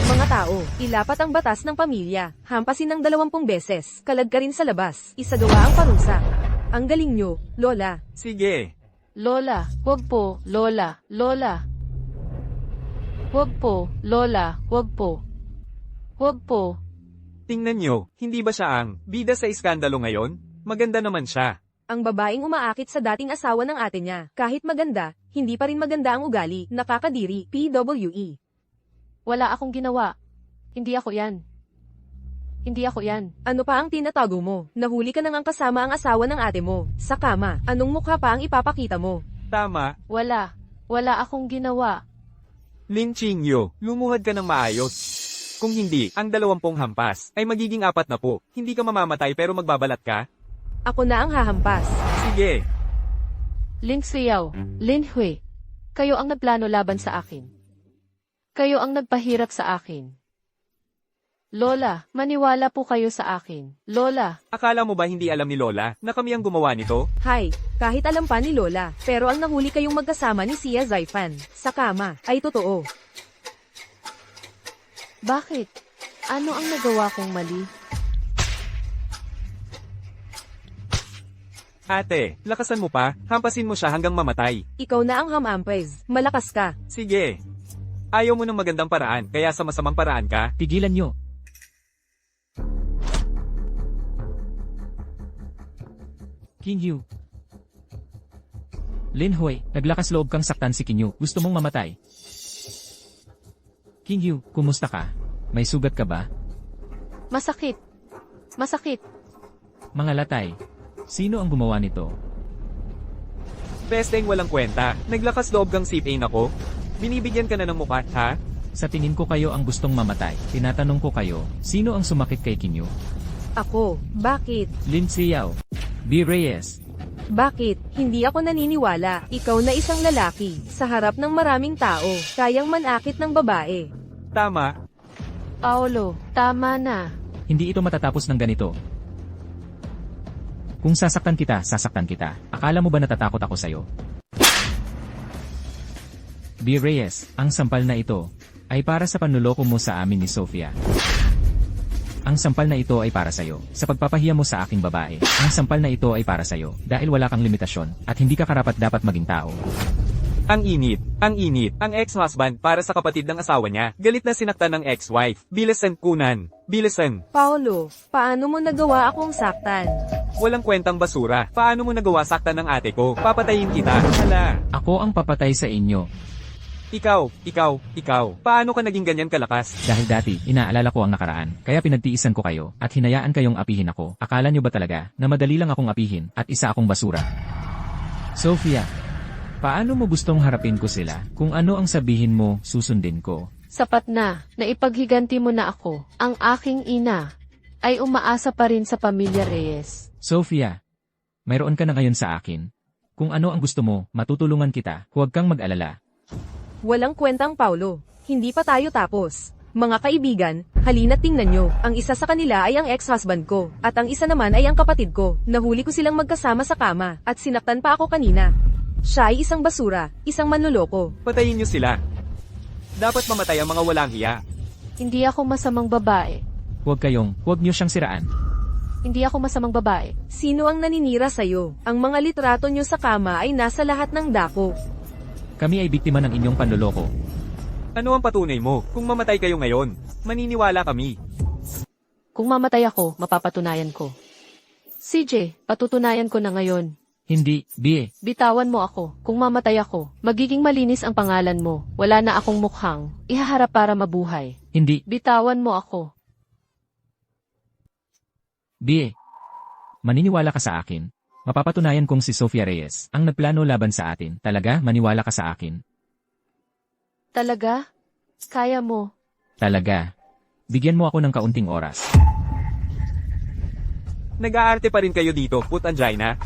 Speaker 3: Mga tao, ilapat ang batas ng pamilya, hampasin ng 20 beses, kalag ka rin sa labas, isagawa ang parusa. Ang galing nyo, Lola.
Speaker 1: Sige.
Speaker 4: Lola, wag po, Lola, Lola. Wag po, Lola, wag po. Wag po.
Speaker 1: Tingnan nyo, hindi ba siya ang bida sa iskandalo ngayon? Maganda naman siya.
Speaker 3: Ang babaeng umaakit sa dating asawa ng ate niya, kahit maganda, hindi pa rin maganda ang ugali, nakakadiri, PWE.
Speaker 4: Wala akong ginawa. Hindi ako yan. Hindi ako yan.
Speaker 3: Ano pa ang tinatago mo? Nahuli ka na ngang kasama ang asawa ng ate mo, sa kama, anong mukha pa ang ipapakita mo?
Speaker 1: Tama,
Speaker 4: Wala. Wala akong ginawa.
Speaker 1: Lin Qingyo, lumuhad ka ng maayos. Kung hindi, ang 20 hampas ay magiging 40. Hindi ka mamamatay pero magbabalat ka?
Speaker 3: Ako na ang hahampas.
Speaker 1: Sige.
Speaker 4: Lin Xiao, Lin Hui. Kayo ang nagplano laban sa akin. Kayo ang nagpahirap sa akin. Lola, maniwala po kayo sa akin. Lola,
Speaker 1: Akala mo ba hindi alam ni Lola na kami ang gumawa nito?
Speaker 3: Hay, kahit alam pa ni Lola, pero ang nahuli kayong magkasama ni Sia Zaifan, sa kama, ay totoo.
Speaker 4: bakit? Ano ang nagawa kong mali?
Speaker 1: Ate, lakasan mo pa, hampasin mo siya hanggang mamatay.
Speaker 3: Ikaw na ang hamampes, malakas ka.
Speaker 1: Sige. Ayaw mo ng magandang paraan, kaya sa masamang paraan ka?
Speaker 2: Pigilan nyo. Kinyu. Lin Hui, naglakas loob kang saktan si Kinyu. Gusto mong mamatay. Kinyu, kumusta ka? May sugat ka ba?
Speaker 4: Masakit. Masakit.
Speaker 2: Mga latay. Sino ang gumawa nito?
Speaker 1: Besteng walang kwenta, naglakas loob kang sipain ako? Binibigyan ka na ng mukha, ha?
Speaker 2: Sa tingin ko kayo ang gustong mamatay. Tinatanong ko kayo, sino ang sumakit kay Kinyu?
Speaker 3: Ako, bakit?
Speaker 2: Lin Xiao. B. Reyes.
Speaker 3: Bakit? Hindi ako naniniwala. Ikaw na isang lalaki, sa harap ng maraming tao, kayang manakit ng babae.
Speaker 1: Tama.
Speaker 4: Paolo, tama na.
Speaker 2: Hindi ito matatapos ng ganito. Kung sasaktan kita, sasaktan kita. Akala mo ba natatakot ako sa'yo? B. Reyes, ang sampal na ito ay para sa panluloko mo sa amin ni Sofia. Ang sampal na ito ay para sa'yo. Sa pagpapahiya mo sa aking babae, ang sampal na ito ay para sa'yo dahil wala kang limitasyon at hindi ka karapat dapat maging tao.
Speaker 1: Ang init. Ang ex-husband para sa kapatid ng asawa niya. Galit na sinaktan ng ex-wife. Bilisan kunan. Bilisan.
Speaker 3: Paolo, paano mo nagawa akong saktan?
Speaker 1: Walang kwentang basura. Paano mo nagawa saktan ng ate ko? Papatayin kita. Hala.
Speaker 2: Ako ang papatay sa inyo.
Speaker 1: Ikaw. Paano ka naging ganyan kalakas?
Speaker 2: Dahil dati, inaalala ko ang nakaraan, kaya pinagtiisan ko kayo at hinayaan kayong apihin ako. Akala nyo ba talaga na madali lang akong apihin at isa akong basura? Sofia, paano mo gustong harapin ko sila? Kung ano ang sabihin mo, susundin ko.
Speaker 4: Sapat na, naipaghiganti mo na ako. Ang aking ina ay umaasa pa rin sa pamilya Reyes.
Speaker 2: Sofia, mayroon ka na ngayon sa akin. Kung ano ang gusto mo, matutulungan kita. Huwag kang mag-alala.
Speaker 3: Walang kwentang Paolo. Hindi pa tayo tapos. Mga kaibigan, halina't tingnan nyo. Ang isa sa kanila ay ang ex-husband ko, at ang isa naman ay ang kapatid ko. Nahuli ko silang magkasama sa kama, at sinaktan pa ako kanina. Siya ay isang basura, isang manloloko.
Speaker 1: Patayin niyo sila. Dapat mamatay ang mga walang hiya.
Speaker 4: Hindi ako masamang babae.
Speaker 2: Huwag niyo siyang siraan.
Speaker 4: Hindi ako masamang babae.
Speaker 3: Sino ang naninira sa'yo? Ang mga litrato nyo sa kama ay nasa lahat ng dako.
Speaker 2: Kami ay biktima ng inyong panloloko.
Speaker 1: Ano ang patunay mo? Kung mamatay kayo ngayon, maniniwala kami.
Speaker 4: Kung mamatay ako, mapapatunayan ko. CJ, patutunayan ko na ngayon.
Speaker 2: Hindi, Bie.
Speaker 4: Bitawan mo ako. Kung mamatay ako, magiging malinis ang pangalan mo. Wala na akong mukhang ihaharap para mabuhay.
Speaker 2: Hindi,
Speaker 4: Bitawan mo ako.
Speaker 2: Bie. Maniniwala ka sa akin. Mapapatunayan kong si Sofia Reyes ang nagplano laban sa atin. Talaga, maniwala ka sa akin.
Speaker 4: Talaga? Kaya mo.
Speaker 2: Talaga. Bigyan mo ako ng kaunting oras.
Speaker 1: Nag-aarte pa rin kayo dito, put angina.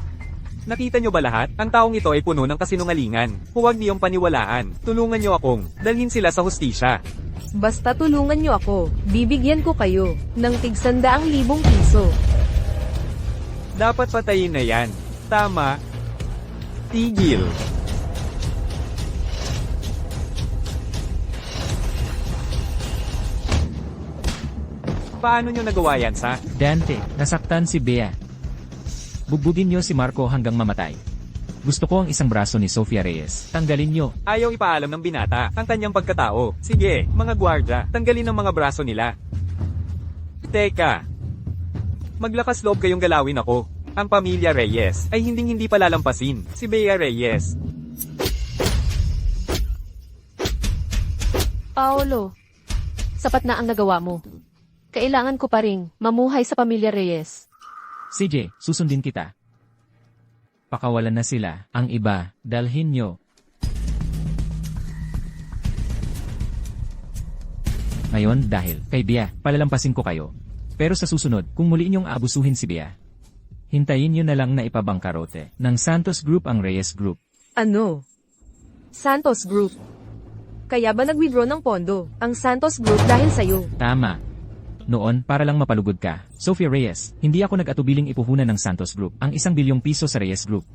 Speaker 1: Nakita nyo ba lahat? Ang taong ito ay puno ng kasinungalingan. Huwag niyong paniwalaan. Tulungan nyo akong dalhin sila sa hustisya.
Speaker 3: Basta tulungan nyo ako, bibigyan ko kayo ng tig 100,000 piso.
Speaker 1: Dapat patayin na yan. Tama. Tigil. Paano nyo nagawa yan, sa?
Speaker 2: Dante, nasaktan si Bea. Bugbugin niyo si Marco hanggang mamatay. Gusto ko ang isang braso ni Sofia Reyes. Tanggalin niyo.
Speaker 1: Ayaw ipaalam ng binata ang kanyang pagkatao. Sige, mga gwardya, tanggalin ang mga braso nila. Teka. Maglakas loob kayong galawin ako. Ang pamilya Reyes ay hinding-hindi palalampasin. Si Bea Reyes.
Speaker 4: Paolo, sapat na ang nagawa mo. Kailangan ko pa ring mamuhay sa pamilya Reyes.
Speaker 2: CJ, susundin kita. Pakawalan na sila. Ang iba, dalhin nyo. Ngayon, dahil kay Bea, palalampasin ko kayo. Pero sa susunod, kung muli inyong aabusuhin si Bea, hintayin nyo na lang na ipabangkarote ng Santos Group ang Reyes Group.
Speaker 3: Ano? Santos Group. Kaya ba nag-withdraw ng pondo ang Santos Group dahil sa'yo?
Speaker 2: Tama. Noon, para lang mapalugod ka, Sofia Reyes, hindi ako nag-atubiling ipuhunan ng Santos Group ang 1 bilyong piso sa Reyes Group.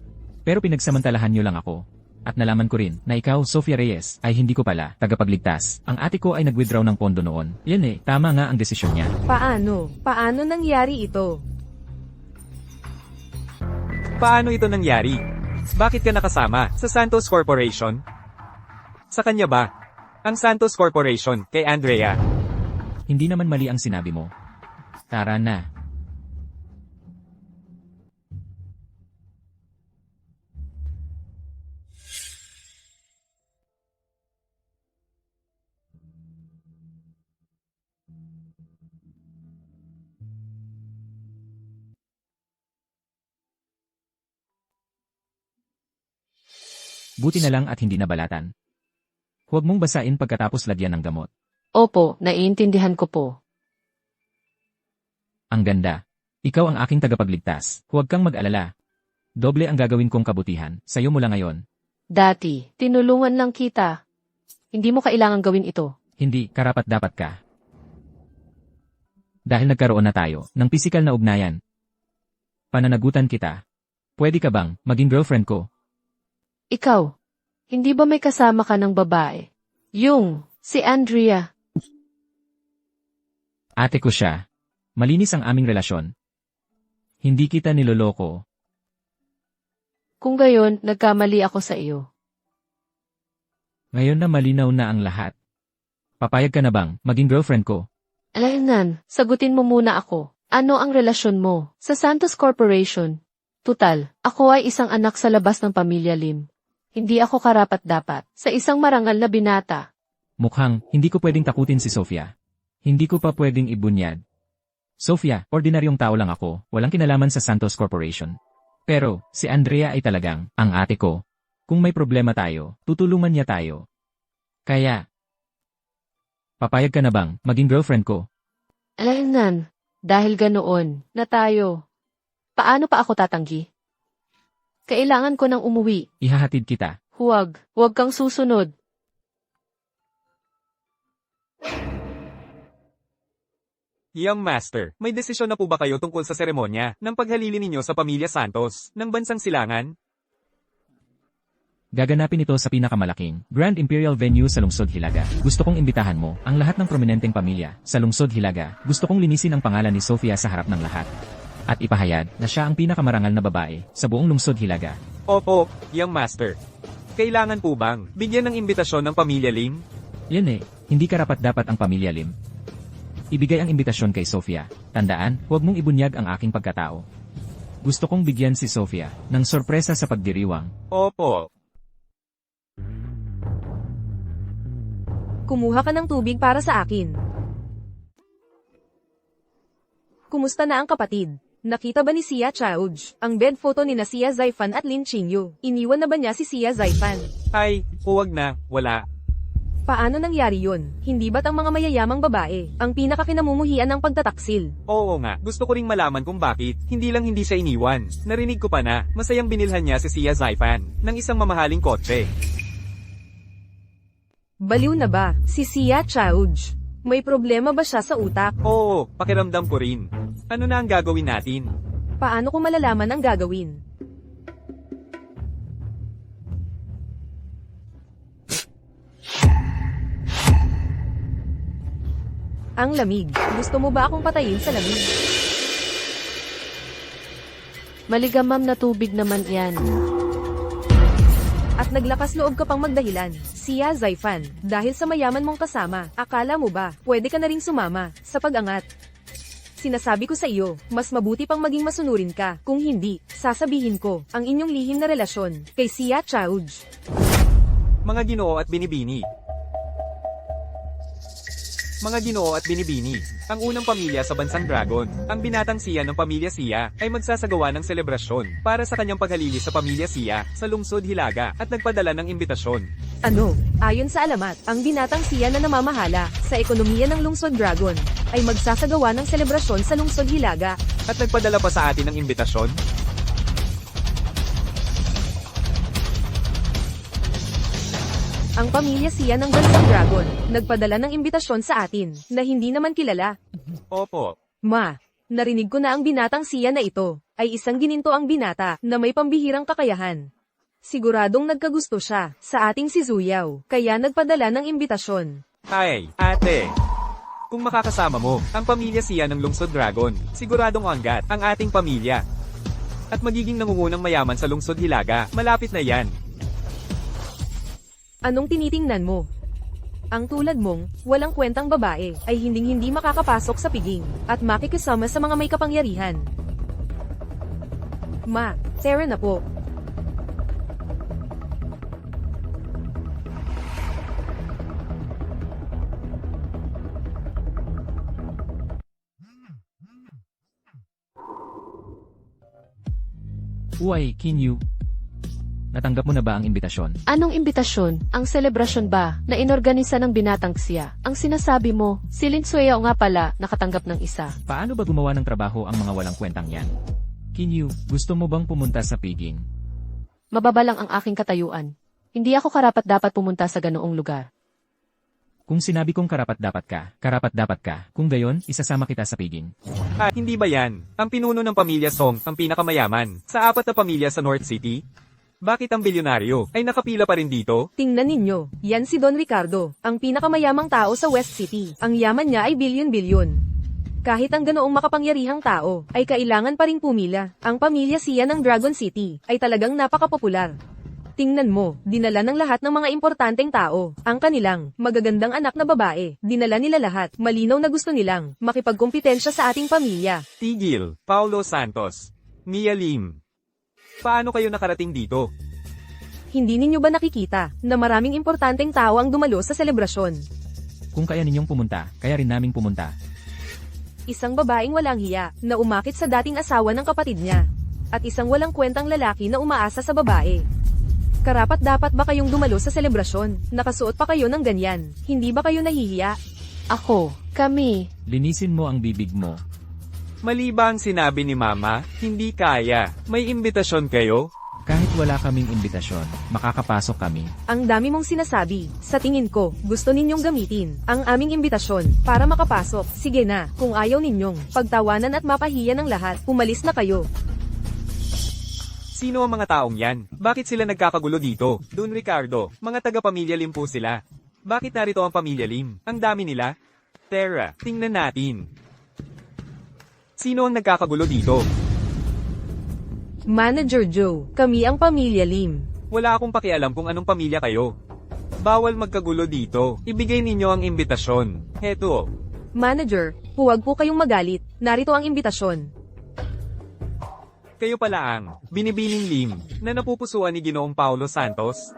Speaker 2: Pero pinagsamantalahan nyo lang ako. At nalaman ko rin na ikaw, Sofia Reyes, ay hindi ko pala tagapagligtas. Ang ate ko ay nag-withdraw ng pondo noon. Yan tama nga ang desisyon niya.
Speaker 3: Paano? Paano nangyari ito?
Speaker 1: Paano ito nangyari? Bakit ka nakasama sa Santos Corporation? Sa kanya ba? Ang Santos Corporation, kay Andrea.
Speaker 2: Hindi naman mali ang sinabi mo. Tara na. Buti na lang at hindi nabalatan. Huwag mong basain pagkatapos lagyan ng gamot.
Speaker 4: Opo, naiintindihan ko po.
Speaker 2: Ang ganda. Ikaw ang aking tagapagligtas. Huwag kang mag-alala. Doble ang gagawin kong kabutihan, sa'yo mula ngayon.
Speaker 4: Dati, tinulungan lang kita. Hindi mo kailangang gawin ito.
Speaker 2: Hindi, karapat-dapat ka. Dahil nagkaroon na tayo ng pisikal na ugnayan. Pananagutan kita. Pwede ka bang maging girlfriend ko?
Speaker 4: Ikaw, hindi ba may kasama ka ng babae? Si Andrea.
Speaker 2: Ate ko siya. Malinis ang aming relasyon. Hindi kita niloloko.
Speaker 4: Kung gayon, nagkamali ako sa iyo.
Speaker 2: Ngayon na malinaw na ang lahat. Papayag ka na bang maging girlfriend ko?
Speaker 4: Alaynan, sagutin mo muna ako. Ano ang relasyon mo sa Santos Corporation? Tutal, ako ay isang anak sa labas ng pamilya Lim. Hindi ako karapat-dapat sa isang marangal na binata.
Speaker 2: Mukhang, hindi ko pwedeng takutin si Sofia. Hindi ko pa pwedeng ibunyad. Sofia, ordinaryong tao lang ako, walang kinalaman sa Santos Corporation. Pero, si Andrea ay talagang, ang ate ko. Kung may problema tayo, tutulungan niya tayo. Kaya, papayag ka na bang maging girlfriend ko?
Speaker 4: Alaynan, dahil ganoon na tayo. Paano pa ako tatanggi? Kailangan ko nang umuwi.
Speaker 2: Ihahatid kita.
Speaker 4: Huwag kang susunod.
Speaker 1: Young Master, may desisyon na po ba kayo tungkol sa seremonya ng paghalili ninyo sa pamilya Santos ng bansang Silangan?
Speaker 2: Gaganapin ito sa pinakamalaking Grand Imperial Venue sa Lungsod Hilaga. Gusto kong imbitahan mo ang lahat ng prominenteng pamilya sa Lungsod Hilaga. Gusto kong linisin ang pangalan ni Sofia sa harap ng lahat. At ipahayag na siya ang pinakamarangal na babae sa buong Lungsod Hilaga.
Speaker 1: Opo, Young Master. Kailangan po bang bigyan ng imbitasyon ng pamilya Lim?
Speaker 2: Yan hindi karapat-dapat ang pamilya Lim. Ibigay ang imbitasyon kay Sofia. Tandaan, huwag mong ibunyag ang aking pagkatao. Gusto kong bigyan si Sofia ng sorpresa sa pagdiriwang.
Speaker 1: Opo.
Speaker 3: Kumuha ka ng tubig para sa akin. Kumusta na ang kapatid? Nakita ba ni Sia Chauj ang bed photo ni na Sia Zaifan at Lin Qingyu? Iniwan na ba niya si Sia Zaifan?
Speaker 1: Ay, huwag na, wala.
Speaker 3: Paano nangyari yun? Hindi ba't ang mga mayayamang babae ang pinakakinamumuhian ng pagtataksil?
Speaker 1: Oo nga, gusto ko ring malaman kung bakit, hindi siya iniwan. Narinig ko pa na, masayang binilhan niya si Sia Zaifan ng isang mamahaling kotse.
Speaker 3: Baliw na ba, si Sia Chauj? May problema ba siya sa utak?
Speaker 1: Oo, pakiramdam ko rin. Ano na ang gagawin natin?
Speaker 3: Paano ko malalaman ang gagawin? Ang lamig. Gusto mo ba akong patayin sa lamig?
Speaker 4: Maligamam na tubig naman yan.
Speaker 3: At naglakas loob ka pang magdahilan, Sia Zaifan, dahil sa mayaman mong kasama, akala mo ba, pwede ka na ring sumama, sa pag-angat? Sinasabi ko sa iyo, mas mabuti pang maging masunurin ka, kung hindi, sasabihin ko, ang inyong lihim na relasyon, kay Sia Chauj.
Speaker 1: Mga Ginoo at Binibini. Mga Ginoo at Binibini, ang unang pamilya sa bansang Dragon, ang binatang Sia ng pamilya Sia, ay magsasagawa ng selebrasyon para sa kanyang paghalili sa pamilya Sia sa lungsod Hilaga at nagpadala ng imbitasyon.
Speaker 3: Ano? Ayon sa alamat, ang binatang Sia na namamahala sa ekonomiya ng lungsod Dragon ay magsasagawa ng selebrasyon sa lungsod Hilaga.
Speaker 1: At nagpadala pa sa atin ng imbitasyon?
Speaker 3: Ang pamilya Sia ng bansang Dragon, nagpadala ng imbitasyon sa atin, na hindi naman kilala.
Speaker 1: Opo.
Speaker 3: Ma, narinig ko na ang binatang Sia na ito, ay isang gininto ang binata, na may pambihirang kakayahan. Siguradong nagkagusto siya, sa ating si Zuyaw, kaya nagpadala ng imbitasyon.
Speaker 1: Ay, ate. Kung makakasama mo, ang pamilya Sia ng lungsod Dragon, siguradong anggat ang ating pamilya. At magiging nangungunang mayaman sa lungsod Hilaga, malapit na yan.
Speaker 3: Anong tinitingnan mo? Ang tulad mong, walang kwentang babae, ay hinding-hindi makakapasok sa piging, at makikisama sa mga may kapangyarihan. Ma, Sarah na po.
Speaker 2: Uy, Kinyu. Natanggap mo na ba ang imbitasyon?
Speaker 4: Anong imbitasyon? Ang selebrasyon ba na inorganisa ng binatang Sia? Ang sinasabi mo, si Lin Sueyao nga pala nakatanggap ng isa.
Speaker 2: Paano ba gumawa ng trabaho ang mga walang kwentang yan? Kinyu, gusto mo bang pumunta sa piging?
Speaker 4: Mababa lang ang aking katayuan. Hindi ako karapat-dapat pumunta sa ganoong lugar.
Speaker 2: Kung sinabi kong karapat-dapat ka. Kung gayon, isasama kita sa piging.
Speaker 1: At hindi ba yan, ang pinuno ng pamilya Song, ang pinakamayaman, sa 4 na pamilya sa North City? Bakit ang bilyonaryo ay nakapila pa rin dito?
Speaker 3: Tingnan ninyo, yan si Don Ricardo, ang pinakamayamang tao sa West City. Ang yaman niya ay bilyon-bilyon. Kahit ang ganoong makapangyarihang tao, ay kailangan pa ring pumila. Ang pamilya Sia ng Dragon City, ay talagang napakapopular. Tingnan mo, dinala ng lahat ng mga importanteng tao. Ang kanilang, magagandang anak na babae, dinala nila lahat. Malinaw na gusto nilang, makipagkompetensya sa ating pamilya.
Speaker 1: Tigil, Paulo Santos, Mia Lim. Paano kayo nakarating dito?
Speaker 3: Hindi ninyo ba nakikita, na maraming importanteng tao ang dumalo sa selebrasyon?
Speaker 2: Kung kaya ninyong pumunta, kaya rin naming pumunta.
Speaker 3: Isang babaeng walang hiya, na umakit sa dating asawa ng kapatid niya. At isang walang kwentang lalaki na umaasa sa babae. Karapat-dapat ba kayong dumalo sa selebrasyon? Nakasuot pa kayo ng ganyan. Hindi ba kayo nahihiya?
Speaker 4: Ako, kami,
Speaker 2: Linisin mo ang bibig mo.
Speaker 1: Mali ba ang sinabi ni Mama? Hindi kaya. May imbitasyon kayo?
Speaker 2: Kahit wala kaming imbitasyon, makakapasok kami.
Speaker 3: Ang dami mong sinasabi. Sa tingin ko, gusto ninyong gamitin ang aming imbitasyon para makapasok. Sige na, kung ayaw ninyong pagtawanan at mapahiya ng lahat, umalis na kayo.
Speaker 1: Sino ang mga taong yan? Bakit sila nagkakagulo dito? Don Ricardo, mga taga-pamilya Lim po sila. Bakit narito ang pamilya Lim? Ang dami nila. Tara, tingnan natin. Sino ang nagkakagulo dito?
Speaker 3: Manager Joe, kami ang pamilya Lim.
Speaker 1: Wala akong pakialam kung anong pamilya kayo. Bawal magkagulo dito. Ibigay ninyo ang imbitasyon. Heto.
Speaker 3: Manager, huwag po kayong magalit. Narito ang imbitasyon.
Speaker 1: Kayo pala ang Binibining Lim na napupusuan ni Ginoong Paulo Santos.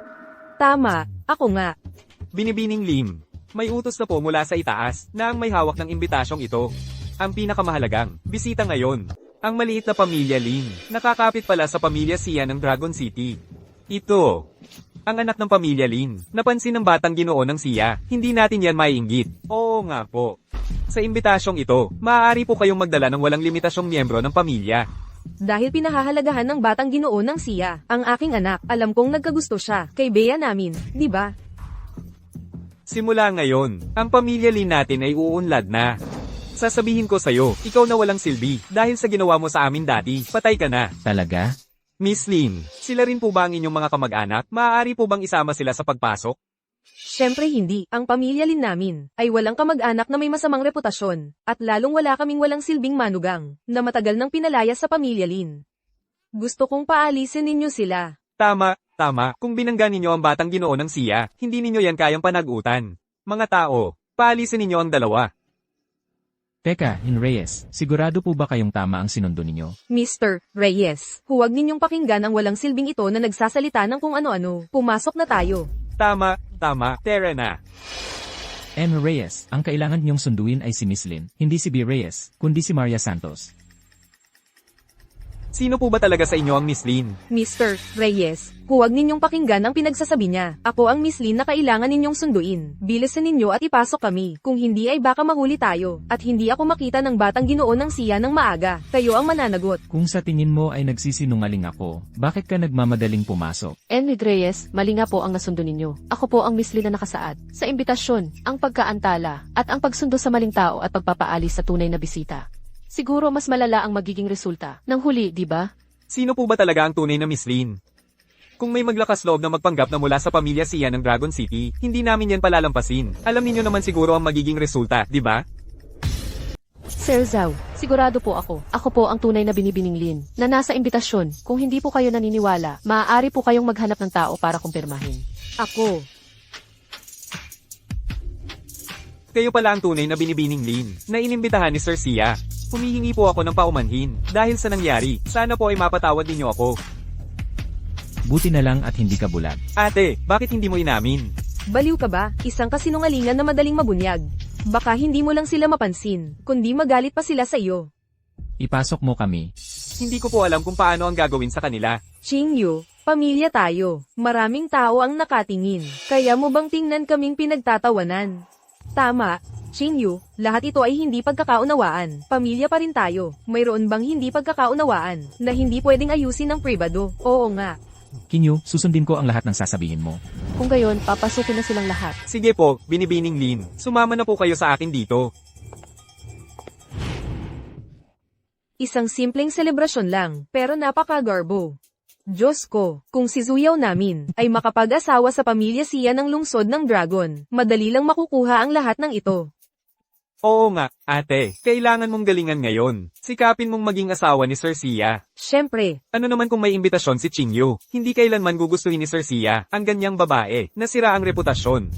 Speaker 3: Tama, ako nga.
Speaker 1: Binibining Lim, may utos na po mula sa itaas na ang may hawak ng imbitasyong ito. Ang pinakamahalagang bisita ngayon, ang maliit na pamilya Lim, nakakapit pala sa pamilya Sia ng Dragon City. Ito, ang anak ng pamilya Lin, napansin ng batang Ginoo ng Sia, hindi natin yan maiinggit. Oo nga po. Sa imbitasyong ito, maaari po kayong magdala ng walang limitasyong miyembro ng pamilya.
Speaker 3: Dahil pinahahalagahan ng batang Ginoo ng Sia, ang aking anak, alam kong nagkagusto siya, kay Bea namin, di ba?
Speaker 1: Simula ngayon, ang pamilya Lin natin ay uunlad na. Sasabihin ko sa'yo, ikaw na walang silbi, dahil sa ginawa mo sa amin dati, patay ka na.
Speaker 2: Talaga?
Speaker 1: Miss Lin, sila rin po ba ang inyong mga kamag-anak? Maaari po bang isama sila sa pagpasok?
Speaker 3: Syempre hindi. Ang pamilya Lin namin ay walang kamag-anak na may masamang reputasyon, at lalong wala kaming walang silbing manugang, na matagal nang pinalaya sa pamilya Lin. Gusto kong paalisin ninyo sila.
Speaker 1: Tama, tama. Kung binangga ninyo ang batang ginoo ng siya, hindi ninyo yan kayang panagutan. Mga tao, paalisin ninyo ang dalawa.
Speaker 2: Teka, Reyes, sigurado po ba kayong tama ang sinundo ninyo?
Speaker 3: Mr. Reyes, huwag ninyong pakinggan ang walang silbing ito na nagsasalita ng kung ano-ano. Pumasok na tayo.
Speaker 1: Tama, tara na.
Speaker 2: Reyes, ang kailangan ninyong sunduin ay si Miss Lin, hindi si B. Reyes, kundi si Maria Santos.
Speaker 1: Sino po ba talaga sa inyo ang Miss Lin?
Speaker 3: Mr. Reyes, huwag ninyong pakinggan ang pinagsasabi niya. Ako ang Miss Lin na kailangan ninyong sunduin. Bilisan ninyo at ipasok kami. Kung hindi ay baka mahuli tayo. At hindi ako makita ng batang ginoo ng siya ng maaga. Kayo ang mananagot.
Speaker 2: Kung sa tingin mo ay nagsisinungaling ako, bakit ka nagmamadaling pumasok?
Speaker 4: Enrid Reyes, mali nga po ang nasundo ninyo. Ako po ang Miss Lin na nakasaad. Sa imbitasyon, ang pagkaantala, at ang pagsundo sa maling tao at pagpapaalis sa tunay na bisita. Siguro mas malala ang magiging resulta. Nang huli, di ba?
Speaker 1: Sino po ba talaga ang tunay na Miss Lin? Kung may maglakas loob na magpanggap na mula sa pamilya siya ng Dragon City, hindi namin yan palalampasin. Alam niyo naman siguro ang magiging resulta, di ba?
Speaker 4: Sir Zhao, sigurado po ako. Ako po ang tunay na binibining Lin, na nasa imbitasyon. Kung hindi po kayo naniniwala, maaari po kayong maghanap ng tao para kumpirmahin.
Speaker 3: Ako.
Speaker 1: Kayo pala ang tunay na binibining Lin, na inimbitahan ni Sir Sia. Humihingi po ako ng paumanhin, dahil sa nangyari, sana po ay mapatawad ninyo ako.
Speaker 2: Buti na lang at hindi ka bulag.
Speaker 1: Ate, bakit hindi mo inamin?
Speaker 3: Baliw ka ba? Isang kasinungalingan na madaling mabunyag. Baka hindi mo lang sila mapansin, kundi magalit pa sila sa iyo.
Speaker 2: Ipasok mo kami.
Speaker 1: Hindi ko po alam kung paano ang gagawin sa kanila.
Speaker 3: Qingyu, pamilya tayo. Maraming tao ang nakatingin. Kaya mo bang tingnan kaming pinagtatawanan? Tama. Qingyu, lahat ito ay hindi pagkakaunawaan. Pamilya pa rin tayo. Mayroon bang hindi pagkakaunawaan na hindi pwedeng ayusin ng pribado? Oo nga.
Speaker 2: Kinyo, susundin ko ang lahat ng sasabihin mo.
Speaker 4: Kung gayon, papasukin na silang lahat.
Speaker 1: Sige po, binibining Lin. Sumama na po kayo sa akin dito.
Speaker 3: Isang simpleng selebrasyon lang, pero napakagarbo. Diyos ko, kung si Zuyaw namin ay makapag-asawa sa pamilya siya ng lungsod ng Dragon, madali lang makukuha ang lahat ng ito.
Speaker 1: Oo nga, ate, kailangan mong galingan ngayon. Sikapin mong maging asawa ni Sir Sia.
Speaker 3: Siyempre,
Speaker 1: Ano naman kung may imbitasyon si Qingyu? Hindi kailanman gugustuhin ni Sir Sia, ang ganyang babae, nasira ang reputasyon.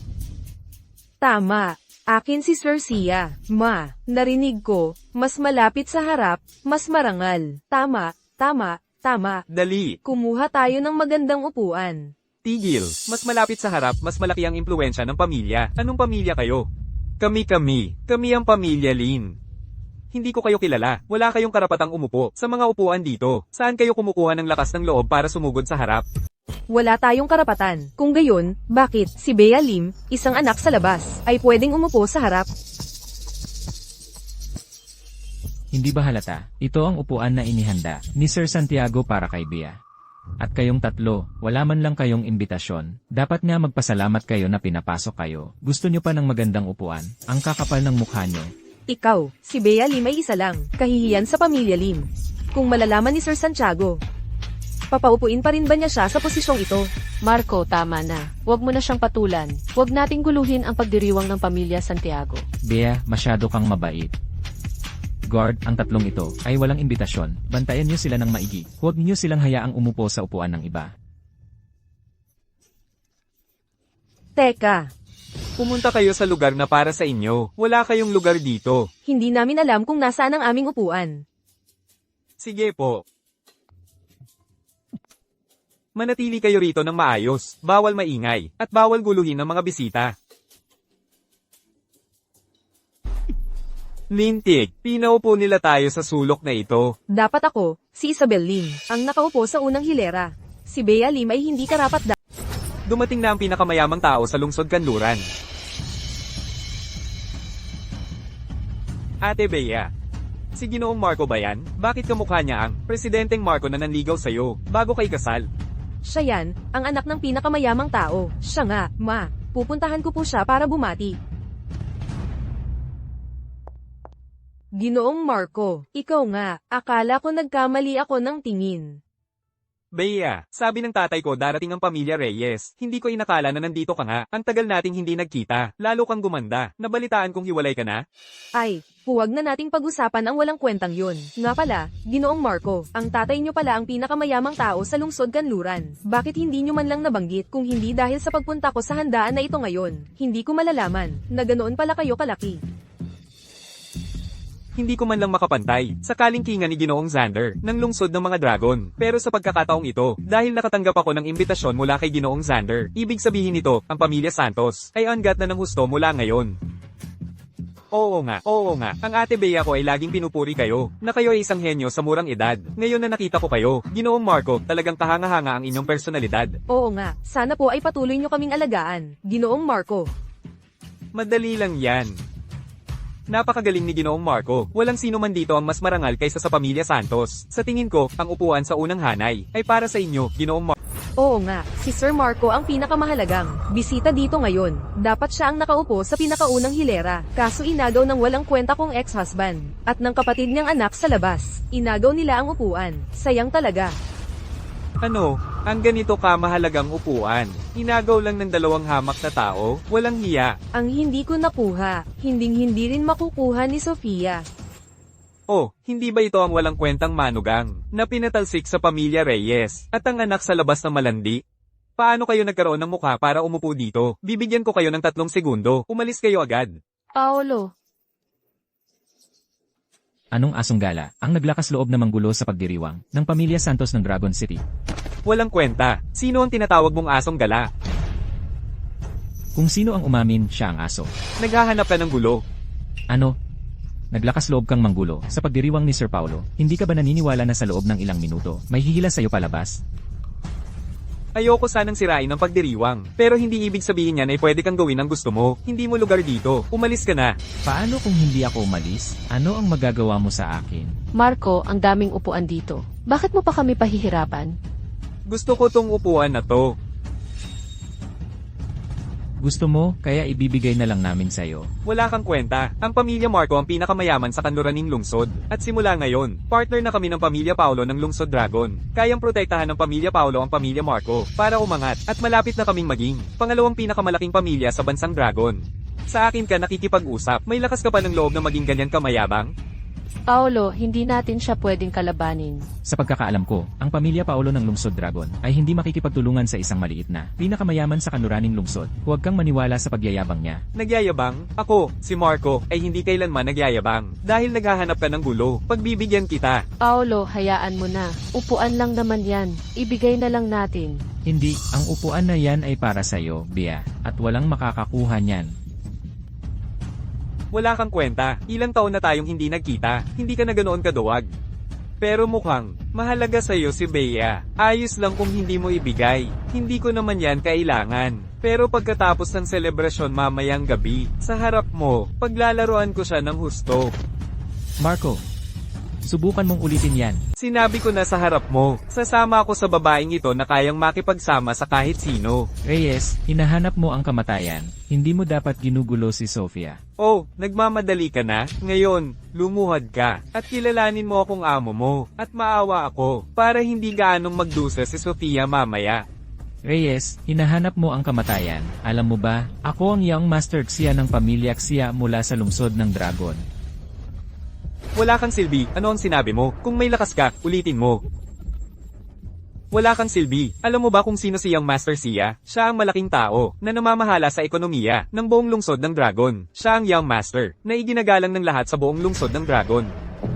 Speaker 3: tama. Akin si Sir Sia. Ma, narinig ko, mas malapit sa harap, mas marangal. Tama, tama, tama.
Speaker 1: Dali,
Speaker 3: Kumuha tayo ng magandang upuan.
Speaker 1: tigil. Mas malapit sa harap, mas malaki ang impluensya ng pamilya. Anong pamilya kayo? Kami ang pamilya Lin. Hindi ko kayo kilala, wala kayong karapatang umupo sa mga upuan dito. Saan kayo kumukuha ng lakas ng loob para sumugod sa harap?
Speaker 3: Wala tayong karapatan. Kung gayon, bakit si Bea Lim, isang anak sa labas, ay pwedeng umupo sa harap?
Speaker 2: Hindi ba halata? Ito ang upuan na inihanda ni Sir Santiago para kay Bea. At kayong tatlo, wala man lang kayong imbitasyon. Dapat nga magpasalamat kayo na pinapasok kayo. Gusto nyo pa ng magandang upuan? Ang kakapal ng mukha nyo.
Speaker 3: Ikaw, si Bea Lim ay isa lang, kahihiyan sa pamilya Lim. Kung malalaman ni Sir Santiago, papaupuin pa rin ba niya siya sa posisyong ito?
Speaker 4: Marco, tama na. Huwag mo na siyang patulan. Huwag nating guluhin ang pagdiriwang ng pamilya Santiago.
Speaker 2: Bea, masyado kang mabait. Guard, ang tatlong ito ay walang imbitasyon. Bantayan niyo sila ng maigi. Huwag niyo silang hayaang umupo sa upuan ng iba.
Speaker 3: Teka,
Speaker 1: Pumunta kayo sa lugar na para sa inyo. Wala kayong lugar dito.
Speaker 3: hindi namin alam kung nasaan ang aming upuan.
Speaker 1: Sige po. Manatili kayo rito ng maayos, bawal maingay, at bawal guluhin ng mga bisita. Lintig, pinaupo nila tayo sa sulok na ito.
Speaker 3: Dapat ako, si Isabel Lim, ang nakaupo sa unang hilera. Si Bea Lim ay hindi karapat
Speaker 1: Dumating na ang pinakamayamang tao sa lungsod Kanluran. Ate Bea, si Ginoong Marco ba yan? Bakit kamukha niya ang Presidenteng Marco na nanligaw sa'yo bago kay kasal?
Speaker 3: Siya yan, ang anak ng pinakamayamang tao. Siya nga, ma. Pupuntahan ko po siya para bumati. Ginoong Marco, ikaw nga, akala ko nagkamali ako ng tingin.
Speaker 1: Bea, sabi ng tatay ko darating ang pamilya Reyes. Hindi ko inakala na nandito ka nga. Ang tagal nating hindi nagkita. Lalo kang gumanda. Nabalitaan kong hiwalay ka na?
Speaker 3: Ay, huwag na nating pag-usapan ang walang kwentang yun. Nga pala, Ginoong Marco, ang tatay nyo pala ang pinakamayamang tao sa lungsod Kanluran. Bakit hindi nyo man lang nabanggit kung hindi dahil sa pagpunta ko sa handaan na ito ngayon? Hindi ko malalaman na ganoon pala kayo kalaki.
Speaker 1: Hindi ko man lang makapantay sa kalingkingan ni Ginoong Xander ng lungsod ng mga dragon. Pero sa pagkakataong ito, dahil nakatanggap ako ng imbitasyon mula kay Ginoong Xander, ibig sabihin nito, ang pamilya Santos ay angat na ng husto mula ngayon. Oo nga, ang ate Bea ko ay laging pinupuri kayo, na kayo ay isang henyo sa murang edad. Ngayon na nakita ko kayo, Ginoong Marco, talagang kahanga-hanga ang inyong personalidad.
Speaker 3: Oo nga, sana po ay patuloy nyo kaming alagaan, Ginoong Marco.
Speaker 1: Madali lang yan. Napakagaling ni Ginoong Marco. Walang sino man dito ang mas marangal kaysa sa pamilya Santos. Sa tingin ko, ang upuan sa unang hanay ay para sa inyo, Ginoong Marco.
Speaker 3: Oo nga, si Sir Marco ang pinakamahalagang bisita dito ngayon. Dapat siya ang nakaupo sa pinakaunang hilera. Kaso inagaw ng walang kwenta kong ex-husband at ng kapatid niyang anak sa labas. Inagaw nila ang upuan. Sayang talaga.
Speaker 1: Ano, ang ganito kamahalagang upuan. Inagaw lang ng dalawang hamak na tao, walang hiya.
Speaker 3: Ang hindi ko nakuha, hindi rin makukuha ni Sofia.
Speaker 1: Oh, hindi ba ito ang walang kwentang manugang, na pinatalsik sa pamilya Reyes, at ang anak sa labas na malandi? Paano kayo nagkaroon ng mukha para umupo dito? Bibigyan ko kayo ng 3 segundo, umalis kayo agad.
Speaker 4: Paolo,
Speaker 2: Anong asong gala ang naglakas loob na manggulo sa pagdiriwang ng pamilya Santos ng Dragon City?
Speaker 1: Walang kwenta, sino ang tinatawag mong asong gala?
Speaker 2: Kung sino ang umamin, siya ang aso.
Speaker 1: Naghahanap ka ng gulo.
Speaker 2: Ano? Naglakas loob kang manggulo sa pagdiriwang ni Sir Paulo. Hindi ka ba naniniwala na sa loob ng ilang minuto, may hihila sa'yo palabas?
Speaker 1: Ayoko sanang sirain ang pagdiriwang, pero hindi ibig sabihin yan ay pwede kang gawin ang gusto mo. Hindi mo lugar dito, umalis ka na.
Speaker 2: Paano kung hindi ako umalis? Ano ang magagawa mo sa akin?
Speaker 4: Marco, ang daming upuan dito. Bakit mo pa kami pahihirapan?
Speaker 1: Gusto ko tong upuan na to.
Speaker 2: Gusto mo, kaya ibibigay na lang namin sa'yo.
Speaker 1: Wala kang kwenta. Ang pamilya Marco ang pinakamayaman sa kanluraning lungsod. At simula ngayon, partner na kami ng pamilya Paulo ng Lungsod Dragon. Kayang protektahan ng pamilya Paulo ang pamilya Marco para umangat at malapit na kaming maging pangalawang pinakamalaking pamilya sa bansang Dragon. Sa akin ka nakikipag-usap, may lakas ka pa ng loob na maging ganyan kamayabang?
Speaker 4: Paolo, hindi natin siya pwedeng kalabanin.
Speaker 2: Sa pagkakaalam ko, ang pamilya Paulo ng Lungsod Dragon ay hindi makikipagtulungan sa isang maliit na pinakamayaman sa kanluraning lungsod. Huwag kang maniwala sa pagyayabang niya.
Speaker 1: Nagyayabang? Ako, si Marco, ay hindi kailanman nagyayabang. Dahil naghahanap ka ng gulo, pagbibigyan kita.
Speaker 4: Paolo, hayaan mo na. Upuan lang naman yan. Ibigay na lang natin.
Speaker 2: Hindi, ang upuan na yan ay para sa'yo, Bea, at walang makakakuha niyan.
Speaker 1: Wala kang kwenta, ilang taon na tayong hindi nagkita, hindi ka na ganoon kaduwag. Pero mukhang, mahalaga sa'yo si Bea. Ayos lang kung hindi mo ibigay, hindi ko naman yan kailangan. Pero pagkatapos ng selebrasyon mamayang gabi, sa harap mo, paglalaruan ko siya ng husto.
Speaker 2: Marco, subukan mong ulitin yan.
Speaker 1: Sinabi ko na sa harap mo, sasama ako sa babaeng ito na kayang makipagsama sa kahit sino.
Speaker 2: Reyes, hinahanap mo ang kamatayan. Hindi mo dapat ginugulo si Sofia.
Speaker 1: Oh, nagmamadali ka na? Ngayon, lumuhad ka, at kilalanin mo akong amo mo, at maawa ako, para hindi gaanong magdusa si Sofia mamaya.
Speaker 2: Reyes, hinahanap mo ang kamatayan. Alam mo ba, ako ang young master Xia ng pamilya Xia mula sa lungsod ng Dragon.
Speaker 1: Wala kang silbi, ano ang sinabi mo? Kung may lakas ka, ulitin mo. Wala kang silbi. Alam mo ba kung sino si Young Master Xia? Siya ang malaking tao, na namamahala sa ekonomiya, ng buong lungsod ng Dragon. Siya ang Young Master, na iginagalang ng lahat sa buong lungsod ng Dragon.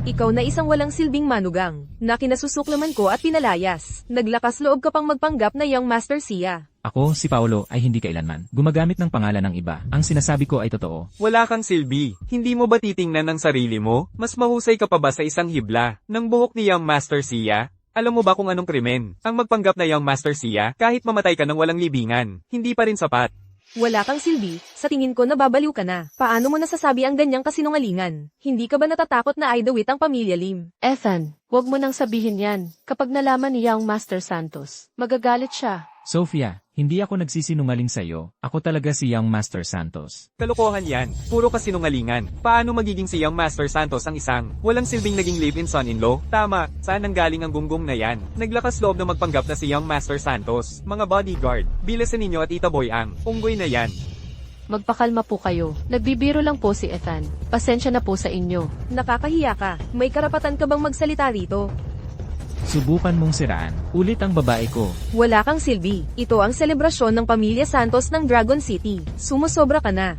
Speaker 3: Ikaw na isang walang silbing manugang, na kinasusuklaman ko at pinalayas. Naglakas loob ka pang magpanggap na Young Master Xia.
Speaker 2: Ako, si Paulo, ay hindi kailanman gumagamit ng pangalan ng iba. Ang sinasabi ko ay totoo.
Speaker 1: Wala kang silbi. Hindi mo ba titingnan ang sarili mo? Mas mahusay ka pa ba sa isang hibla ng buhok ni Young Master Xia? Alam mo ba kung anong krimen? Ang magpanggap na Young Master Xia, kahit mamatay ka ng walang libingan, hindi pa rin sapat.
Speaker 3: Wala kang silbi, sa tingin ko nababaliw ka na. Paano mo nasasabi ang ganyang kasinungalingan? Hindi ka ba natatakot na idawit ang pamilya Lim?
Speaker 4: Ethan, Huwag mo nang sabihin yan. Kapag nalaman niya ang Master Santos, magagalit siya.
Speaker 2: Sophia, hindi ako nagsisinungaling sa'yo. Ako talaga si Young Master Santos.
Speaker 1: Kalokohan yan. Puro kasinungalingan. Paano magiging si Young Master Santos ang isang walang silbing naging live-in son-in-law? Tama, saan nanggaling ang gunggong na yan? Naglakas loob na magpanggap na si Young Master Santos. Mga bodyguard, bilasan ninyo at itaboy ang unggoy na yan.
Speaker 4: Magpakalma po kayo. Nagbibiro lang po si Ethan. Pasensya na po sa inyo.
Speaker 3: Nakakahiya ka. May karapatan ka bang magsalita rito?
Speaker 2: Subukan mong siraan. Ulit ang babae ko.
Speaker 3: Wala kang silbi. Ito ang selebrasyon ng Pamilya Santos ng Dragon City. Sumusobra ka na.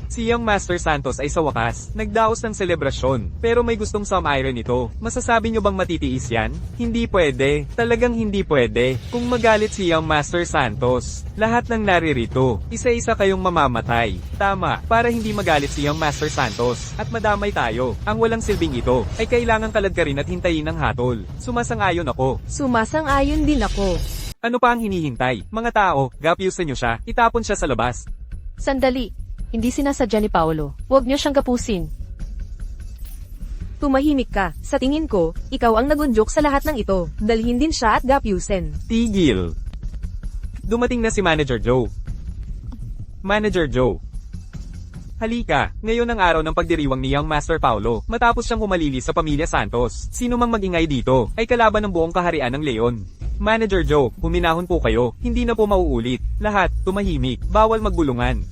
Speaker 1: Si Young Master Santos ay sa wakas, nagdaos ng selebrasyon, pero may gustong sum-iron ito. Masasabi nyo bang matitiis yan? Hindi pwede. Talagang hindi pwede. Kung magalit si Young Master Santos, lahat ng naririto, isa-isa kayong mamamatay. Tama, para hindi magalit si Young Master Santos, at madamay tayo. Ang walang silbing ito, ay kailangang kaladkarin at hintayin ng hatol. Sumasang-ayon ako.
Speaker 3: Sumasang-ayon din ako.
Speaker 1: Ano pa ang hinihintay? Mga tao, gapyusan nyo siya, itapon siya sa labas.
Speaker 4: Sandali. Hindi sinasadya ni Paolo. Huwag niyo siyang gapusin.
Speaker 3: Tumahimik ka. Sa tingin ko, ikaw ang nagunjok sa lahat ng ito. Dalhin din siya at gapyusin.
Speaker 1: Tigil. Dumating na si Manager Joe. Manager Joe. Halika, ngayon ang araw ng pagdiriwang ni Young Master Paolo, matapos siyang humalili sa Pamilya Santos. Sino mang magingay dito, ay kalaban ng buong kaharian ng Leon. Manager Joe, huminahon po kayo, hindi na po mauulit. Lahat, tumahimik, bawal magbulungan.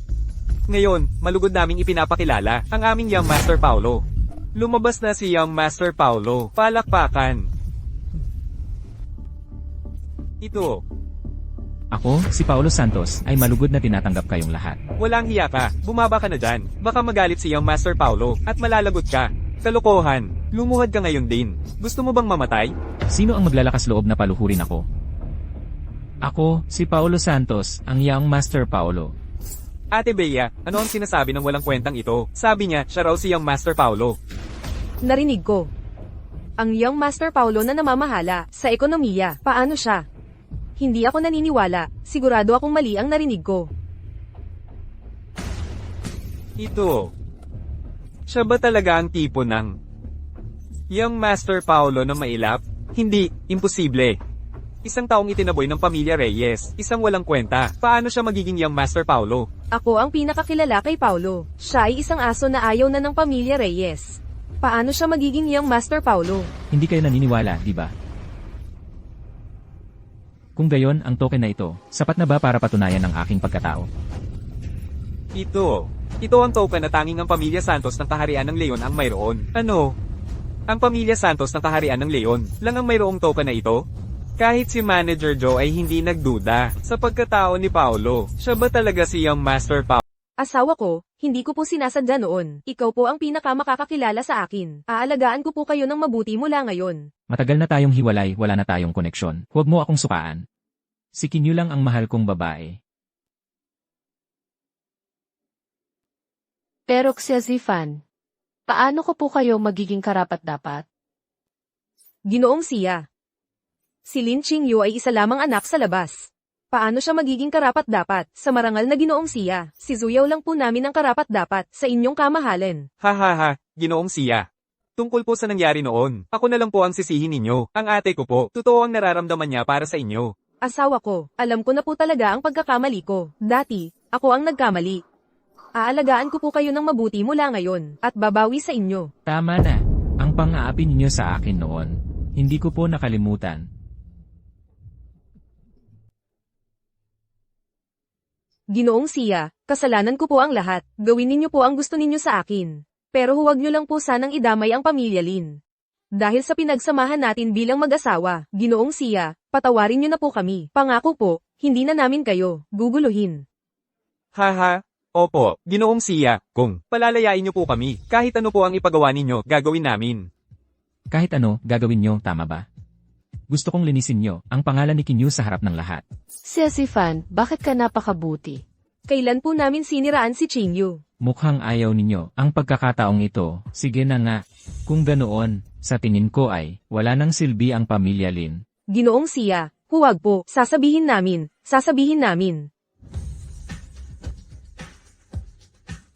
Speaker 1: Ngayon, malugod naming ipinapakilala ang aming Young Master Paolo. Lumabas na si Young Master Paolo. Palakpakan. Ito.
Speaker 2: Ako, si Paolo Santos, ay malugod na tinatanggap kayong lahat.
Speaker 1: Walang hiya ka. Bumaba ka na dyan. Baka magalit si Young Master Paolo at malalagot ka. Kalokohan. Lumuhad ka ngayon din. Gusto mo bang mamatay?
Speaker 2: Sino ang maglalakas loob na paluhurin ako? Ako, si Paolo Santos, ang Young Master Paolo.
Speaker 1: Ate Bea, ano ang sinasabi ng walang kwentang ito? Sabi niya, siya raw si Young Master Paolo.
Speaker 3: Narinig ko. Ang Young Master Paolo na namamahala sa ekonomiya. Paano siya? Hindi ako naniniwala. Sigurado akong mali ang narinig ko.
Speaker 1: Ito. Siya ba talaga ang tipo ng Young Master Paolo na mailap? Hindi, imposible. Isang taong itinaboy ng pamilya Reyes, isang walang kwenta. Paano siya magiging Young Master Paolo?
Speaker 3: Ako ang pinakakilala kay Paulo. Siya ay isang aso na ayaw na ng pamilya Reyes. Paano siya magiging Young Master Paulo?
Speaker 2: Hindi kayo naniniwala, di ba? Kung gayon, ang token na ito, sapat na ba para patunayan ang aking pagkatao?
Speaker 1: Ito. Ito ang token na tanging ang pamilya Santos ng kaharian ng Leon ang mayroon. Ano? Ang pamilya Santos ng kaharian ng Leon lang ang mayroong token na ito? Kahit si Manager Joe ay hindi nagduda sa pagkatao ni Paolo. Siya ba talaga si Young Master Paolo?
Speaker 3: Asawa ko, hindi ko po sinasadya noon. Ikaw po ang pinakamakakakilala sa akin. Aalagaan ko po kayo ng mabuti mula ngayon.
Speaker 2: Matagal na tayong hiwalay, wala na tayong koneksyon. Huwag mo akong sukaan. Si Kinyo lang ang mahal kong babae.
Speaker 4: Pero Xia Zifan, paano ko po kayo magiging karapat-dapat?
Speaker 3: Ginoong Siya. Si Lin Qingyu ay isa lamang anak sa labas. Paano siya magiging karapat-dapat sa marangal na Ginoong Siya? Si Zuyaw lang po namin ang karapat-dapat sa inyong kamahalin.
Speaker 1: Hahaha, Ginoong Siya. Tungkol po sa nangyari noon, ako na lang po ang sisihin ninyo. Ang ate ko po, totoo ang nararamdaman niya para sa inyo.
Speaker 3: Asawa ko, alam ko na po talaga ang pagkakamali ko. Dati, ako ang nagkamali. Aalagaan ko po kayo ng mabuti mula ngayon, at babawi sa inyo.
Speaker 2: Tama na. Ang pang-aapi ninyo sa akin noon. Hindi ko po nakalimutan.
Speaker 3: Ginoong Siya, kasalanan ko po ang lahat. Gawin ninyo po ang gusto ninyo sa akin. Pero huwag nyo lang po sanang idamay ang pamilya Lin. Dahil sa pinagsamahan natin bilang mag-asawa, Ginoong Siya, patawarin nyo na po kami. Pangako po, hindi na namin kayo guguluhin.
Speaker 1: Haha, opo, Ginoong Siya, kung palalayain niyo po kami, kahit ano po ang ipagawa ninyo, gagawin namin.
Speaker 2: Kahit ano, gagawin nyo, tama ba? Gusto kong linisin nyo ang pangalan ni Kinyo sa harap ng lahat.
Speaker 4: Xia Zifan, bakit ka napakabuti?
Speaker 3: Kailan po namin siniraan si Qingyu?
Speaker 2: Mukhang ayaw ninyo ang pagkakataong ito. Sige na nga. Kung ganoon, sa tingin ko ay wala nang silbi ang pamilya Lin.
Speaker 3: Ginoong Siya, huwag po, sasabihin namin.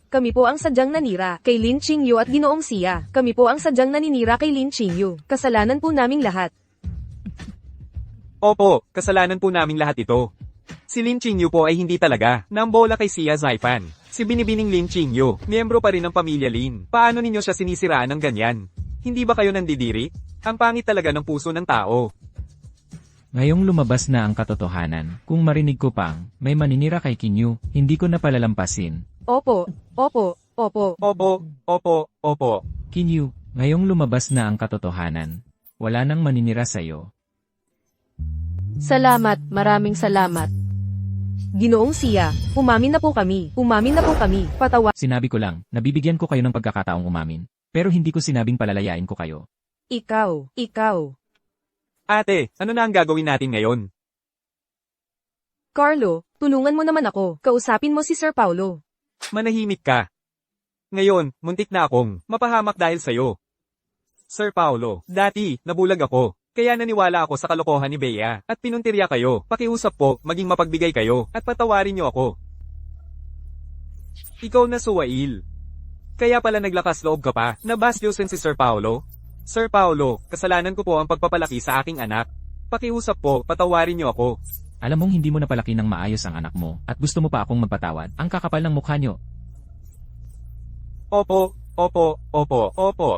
Speaker 3: Kami po ang sadyang nanira kay Lin Qingyu at Ginoong Siya. Kami po ang sadyang naninira kay Lin Qingyu. Kasalanan po naming lahat.
Speaker 1: Opo, kasalanan po naming lahat ito. Si Lin Qingyu po ay hindi talaga nambola kay Xia Zaifan. Si binibining Lin Qingyu, miyembro pa rin ng pamilya Lin. Paano ninyo siya sinisiraan ng ganyan? Hindi ba kayo nandidiri? Ang pangit talaga ng puso ng tao.
Speaker 2: Ngayong lumabas na ang katotohanan, kung marinig ko pang, may maninira kay Kinyu, hindi ko na palalampasin.
Speaker 3: Opo, opo, opo.
Speaker 1: Opo.
Speaker 2: Kinyu, ngayong lumabas na ang katotohanan, wala nang maninira sa'yo.
Speaker 4: Salamat, maraming salamat.
Speaker 3: Ginoong Siya, umamin na po kami. Umamin na po kami. Patawa.
Speaker 2: Sinabi ko lang, nabibigyan ko kayo ng pagkakataong umamin. Pero hindi ko sinabing palalayain ko kayo.
Speaker 3: Ikaw.
Speaker 1: Ate, ano na ang gagawin natin ngayon?
Speaker 3: Carlo, tulungan mo naman ako. Kausapin mo si Sir Paulo.
Speaker 1: Manahimik ka. Ngayon, muntik na akong mapahamak dahil sa'yo. Sir Paulo, dati, nabulag ako. Kaya naniwala ako sa kalokohan ni Bea, at pinuntirya kayo. Pakiusap po, maging mapagbigay kayo, at patawarin niyo ako. Ikaw na suwail. Kaya pala naglakas loob ka pa, na basyosin si Sir Paulo? Sir Paulo, kasalanan ko po ang pagpapalaki sa aking anak. Pakiusap po, patawarin niyo ako.
Speaker 2: Alam mong hindi mo napalaki ng maayos ang anak mo, at gusto mo pa akong magpatawad, ang kakapal ng mukha nyo.
Speaker 1: Opo.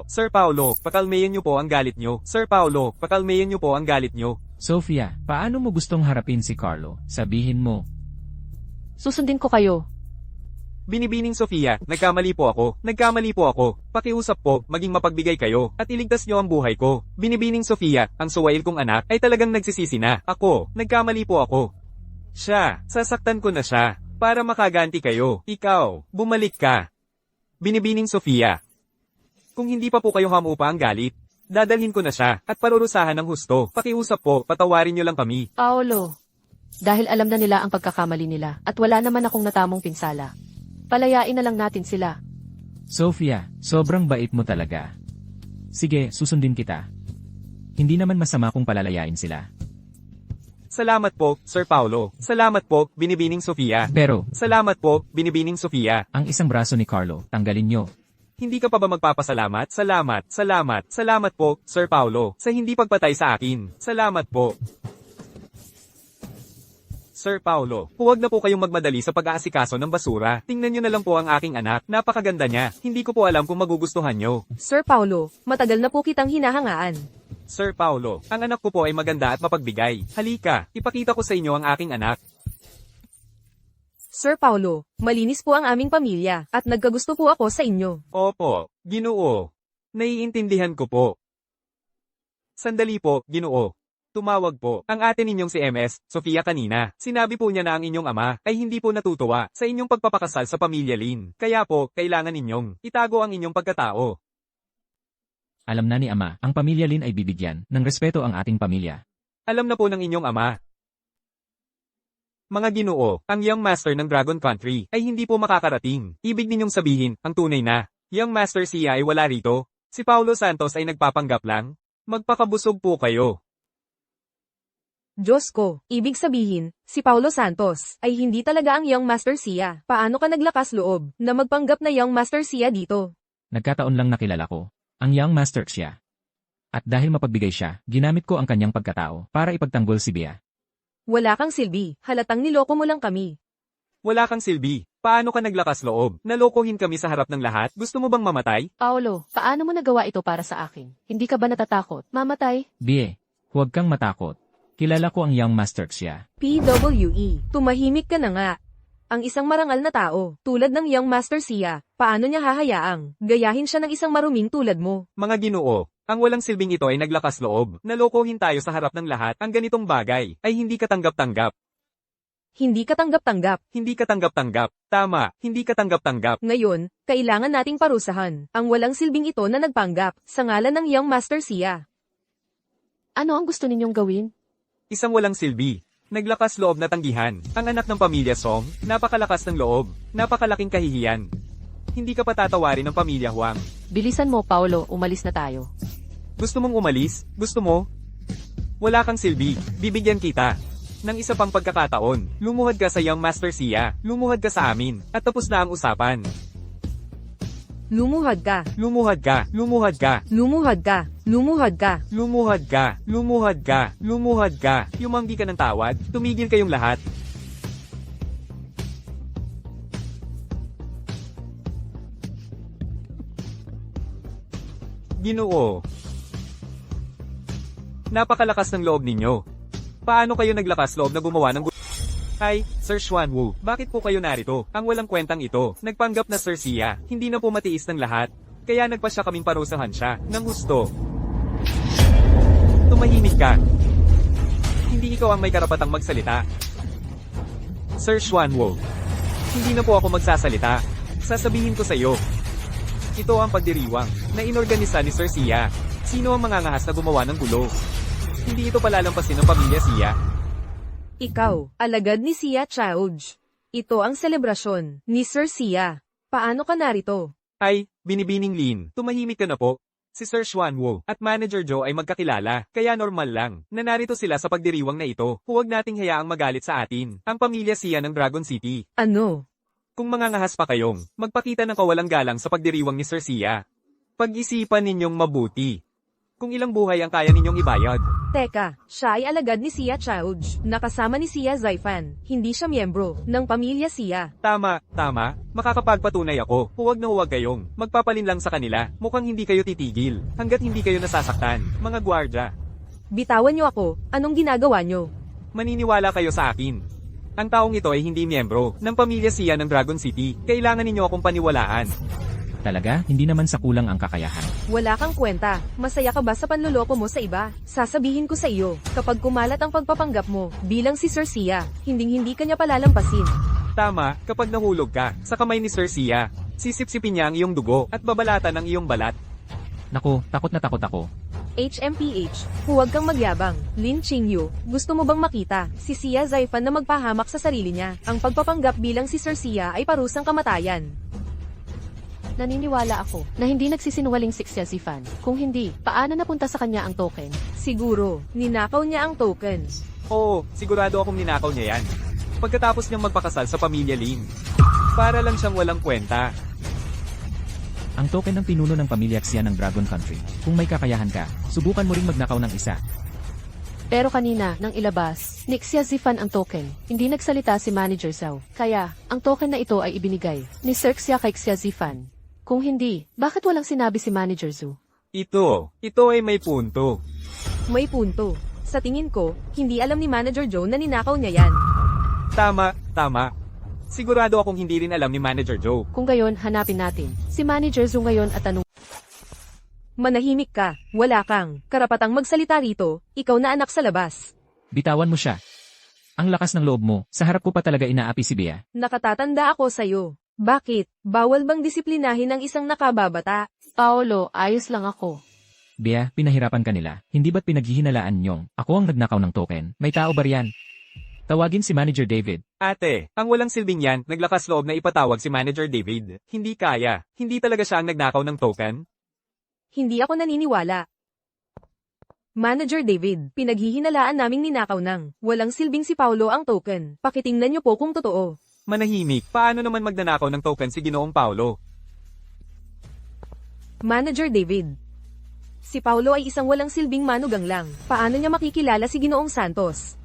Speaker 1: Sir Paulo, pakalmayan niyo po ang galit niyo. Sir Paulo, pakalmayan niyo po ang galit niyo.
Speaker 2: Sophia, paano mo gustong harapin si Carlo? Sabihin mo.
Speaker 4: Susundin ko kayo.
Speaker 1: Binibining Sofia, nagkamali po ako. Pakiusap po, maging mapagbigay kayo, at iligtas niyo ang buhay ko. Binibining Sofia, ang suwail kong anak, ay talagang nagsisisi na. Ako, nagkamali po ako. Siya, sasaktan ko na siya, para makaganti kayo. Ikaw, bumalik ka. Binibining Sofia. Kung hindi pa po kayo hamupa ang galit, dadalhin ko na siya, at parurusahan ng husto. Pakiusap po, patawarin niyo lang kami.
Speaker 4: Paolo, dahil alam na nila ang pagkakamali nila, at wala naman akong natamong pinsala. Palayain na lang natin sila.
Speaker 2: Sophia, sobrang bait mo talaga. Sige, susundin kita. Hindi naman masama kung palalayain sila.
Speaker 1: Salamat po, Sir Paulo. Salamat po, binibining Sofia.
Speaker 2: Pero,
Speaker 1: Salamat po, binibining Sofia.
Speaker 2: ang isang braso ni Carlo, tanggalin nyo.
Speaker 1: Hindi ka pa ba magpapasalamat? Salamat po, Sir Paulo, sa hindi pagpatay sa akin. Salamat po. Sir Paulo, huwag na po kayong magmadali sa pag-aasikaso ng basura. Tingnan nyo na lang po ang aking anak. Napakaganda niya. Hindi ko po alam kung magugustuhan nyo.
Speaker 3: Sir Paulo, matagal na po kitang hinahangaan.
Speaker 1: Sir Paulo, ang anak ko po ay maganda at mapagbigay. Halika, ipakita ko sa inyo ang aking anak.
Speaker 3: Sir Paulo, malinis po ang aming pamilya, at nagkagusto po ako sa inyo.
Speaker 1: Opo, Ginoo. Naiintindihan ko po. Sandali po, Ginoo. Tumawag po ang ate ninyong si MS, Sofia kanina. Sinabi po niya na ang inyong ama ay hindi po natutuwa sa inyong pagpapakasal sa pamilya Lin. Kaya po, kailangan ninyong itago ang inyong pagkatao.
Speaker 2: Alam na ni Ama, ang pamilya Lin ay bibigyan ng respeto ang ating pamilya.
Speaker 1: Alam na po ng inyong ama. Mga Ginoo, ang Young Master ng Dragon Country ay hindi po makakarating. Ibig ninyong sabihin, ang tunay na Young Master siya ay wala rito. Si Paulo Santos ay nagpapanggap lang. Magpakabusog po kayo.
Speaker 3: Diyos ko, ibig sabihin, si Paulo Santos ay hindi talaga ang Young Master Siya. Paano ka naglakas loob na magpanggap na Young Master Siya dito?
Speaker 2: Nagkataon lang nakilala ko. Ang Young Master siya. At dahil mapagbigay siya, ginamit ko ang kanyang pagkatao para ipagtanggol si Bea.
Speaker 3: Wala kang silbi, halatang niloko mo lang kami.
Speaker 1: Wala kang silbi. Paano ka naglakas loob? Nalokohin kami sa harap ng lahat? Gusto mo bang mamatay?
Speaker 4: Paolo, paano mo nagawa ito para sa akin? Hindi ka ba natatakot? Mamatay?
Speaker 2: Bea, huwag kang matakot. Kilala ko ang Young Master siya.
Speaker 3: PWE, tumahimik ka na nga. Ang isang marangal na tao, tulad ng Young Master Siya, paano niya hahayaang gayahin siya ng isang maruming tulad mo?
Speaker 1: Mga Ginoo, ang walang silbing ito ay naglakas loob. Nalokohin tayo sa harap ng lahat. Ang ganitong bagay ay hindi katanggap-tanggap.
Speaker 3: Hindi katanggap-tanggap.
Speaker 1: Hindi katanggap-tanggap. Tama, hindi katanggap-tanggap.
Speaker 3: Ngayon, kailangan nating parusahan ang walang silbing ito na nagpanggap sa ngalan ng Young Master Siya.
Speaker 4: Ano ang gusto ninyong gawin?
Speaker 1: Isang walang silbi. Naglakas loob na tanggihan. Ang anak ng pamilya Song, napakalakas ng loob. Napakalaking kahihiyan. Hindi ka patatawarin ng pamilya Huang.
Speaker 4: Bilisan mo, Paolo, umalis na tayo.
Speaker 1: Gusto mong umalis? Gusto mo? Wala kang silbi. Bibigyan kita ng isa pang pagkakataon. Lumuhad ka sa Young Master Siya. Lumuhad ka sa amin. At tapos na ang usapan.
Speaker 3: Lumuhad ka.
Speaker 1: Lumuhad ka. Lumuhad ka.
Speaker 3: Lumuhad ka. Lumuhad ka.
Speaker 1: Lumuhad ka. Lumuhad ka. Lumuhad ka. Yumanggi ka ng tawad. Tumigil kayong lahat. Ginoo. Napakalakas ng loob ninyo. Paano kayo naglakas loob na gumawa ng Ay, Sir Xuanwu, bakit po kayo narito? Ang walang kwentang ito, nagpanggap na Sir Sia, hindi na po matiis ng lahat. Kaya nagpasya kaming parusahan siya, ng gusto. Tumahimik ka. Hindi ikaw ang may karapatang magsalita. Sir Xuanwu, hindi na po ako magsasalita. Sasabihin ko sa iyo. Ito ang pagdiriwang, na inorganisa ni Sir Sia. Sino ang mangangahas na gumawa ng gulo? Hindi ito palalampasin ng pamilya Sia.
Speaker 3: Ikaw, alagad ni Sia Childs. Ito ang selebrasyon ni Sir Sia. Paano ka narito?
Speaker 1: Ay, binibining Lin, tumahimik ka na po. Si Sir Xuanwu at Manager Joe ay magkakilala, kaya normal lang na narito sila sa pagdiriwang na ito. Huwag nating hayaang magalit sa atin, ang pamilya Sia ng Dragon City.
Speaker 3: Ano?
Speaker 1: Kung mangangahas pa kayong, magpakita ng kawalang galang sa pagdiriwang ni Sir Sia. Pag-isipan ninyong mabuti. Kung ilang buhay ang kaya ninyong ibayad.
Speaker 3: Teka, siya ay alagad ni Sia Childs, nakasama ni Sia Zaifan, hindi siya miyembro ng pamilya Sia.
Speaker 1: Tama, makakapagpatunay ako. Huwag na huwag kayong magpapalin lang sa kanila. Mukhang hindi kayo titigil, hanggat hindi kayo nasasaktan, mga gwardya.
Speaker 3: Bitawan niyo ako, anong ginagawa niyo?
Speaker 1: Maniniwala kayo sa akin. Ang taong ito ay hindi miyembro ng pamilya Sia ng Dragon City. Kailangan ninyo akong paniwalaan.
Speaker 2: Talaga, hindi naman sa kulang ang kakayahan.
Speaker 3: Wala kang kwenta, masaya ka ba sa panloloko mo sa iba? Sasabihin ko sa iyo, kapag kumalat ang pagpapanggap mo, bilang si Sir Sia, hinding-hindi ka niya palalampasin.
Speaker 1: Tama, kapag nahulog ka sa kamay ni Sir Sia, sisipsipin niya ang iyong dugo at babalatan ang iyong balat.
Speaker 2: Naku, takot na takot ako.
Speaker 3: HMPH, huwag kang magyabang. Lin Qingyu, gusto mo bang makita si Sia Zaifan na magpahamak sa sarili niya? Ang pagpapanggap bilang si Sir Sia ay parusang kamatayan.
Speaker 4: Naniniwala ako na hindi nagsisinungaling si Xia Zifan. Kung hindi, paano napunta sa kanya ang token?
Speaker 3: Siguro, ninakaw niya ang token.
Speaker 1: Oo, sigurado akong ninakaw niya yan. Pagkatapos niyang magpakasal sa pamilya Lin. Para lang siyang walang kwenta.
Speaker 2: Ang token ng pinuno ng pamilya Xia ng Dragon Country. Kung may kakayahan ka, subukan mo ring magnakaw ng isa.
Speaker 4: Pero kanina, nang ilabas, ni Xia Zifan ang token, hindi nagsalita si Manager Zhao. Kaya, ang token na ito ay ibinigay ni Sir Xia kay Xia Zifan. Kung hindi, bakit walang sinabi si Manager Zhu?
Speaker 1: Ito ay may punto.
Speaker 3: May punto. Sa tingin ko, hindi alam ni Manager Joe na ninakaw niya yan.
Speaker 1: Tama. Sigurado akong hindi rin alam ni Manager Joe.
Speaker 4: Kung gayon, hanapin natin si Manager Zhu ngayon at tanong.
Speaker 3: Manahimik ka, wala kang karapatang magsalita rito, ikaw na anak sa labas.
Speaker 2: Bitawan mo siya. Ang lakas ng loob mo, sa harap ko pa talaga inaapi si Bea.
Speaker 3: Nakatatanda ako sa'yo. Bakit? Bawal bang disiplinahin ang isang nakababata?
Speaker 4: Paolo, ayos lang ako.
Speaker 2: Bea, pinahirapan ka nila. Hindi ba't pinaghihinalaan niyong ako ang nagnakaw ng token? May tao ba riyan? Tawagin si Manager David.
Speaker 1: Ate, ang walang silbing yan, naglakas loob na ipatawag si Manager David. Hindi kaya. Hindi talaga siya ang nagnakaw ng token.
Speaker 3: Hindi ako naniniwala. Manager David, pinaghihinalaan naming ninakaw ng walang silbing si Paulo ang token. Pakitingnan niyo po kung totoo.
Speaker 1: Manahimik, paano naman magnanakaw ng token si Ginoong Paulo?
Speaker 3: Manager David. Si Paulo ay isang walang silbing manugang lang. Paano niya makikilala si Ginoong Santos?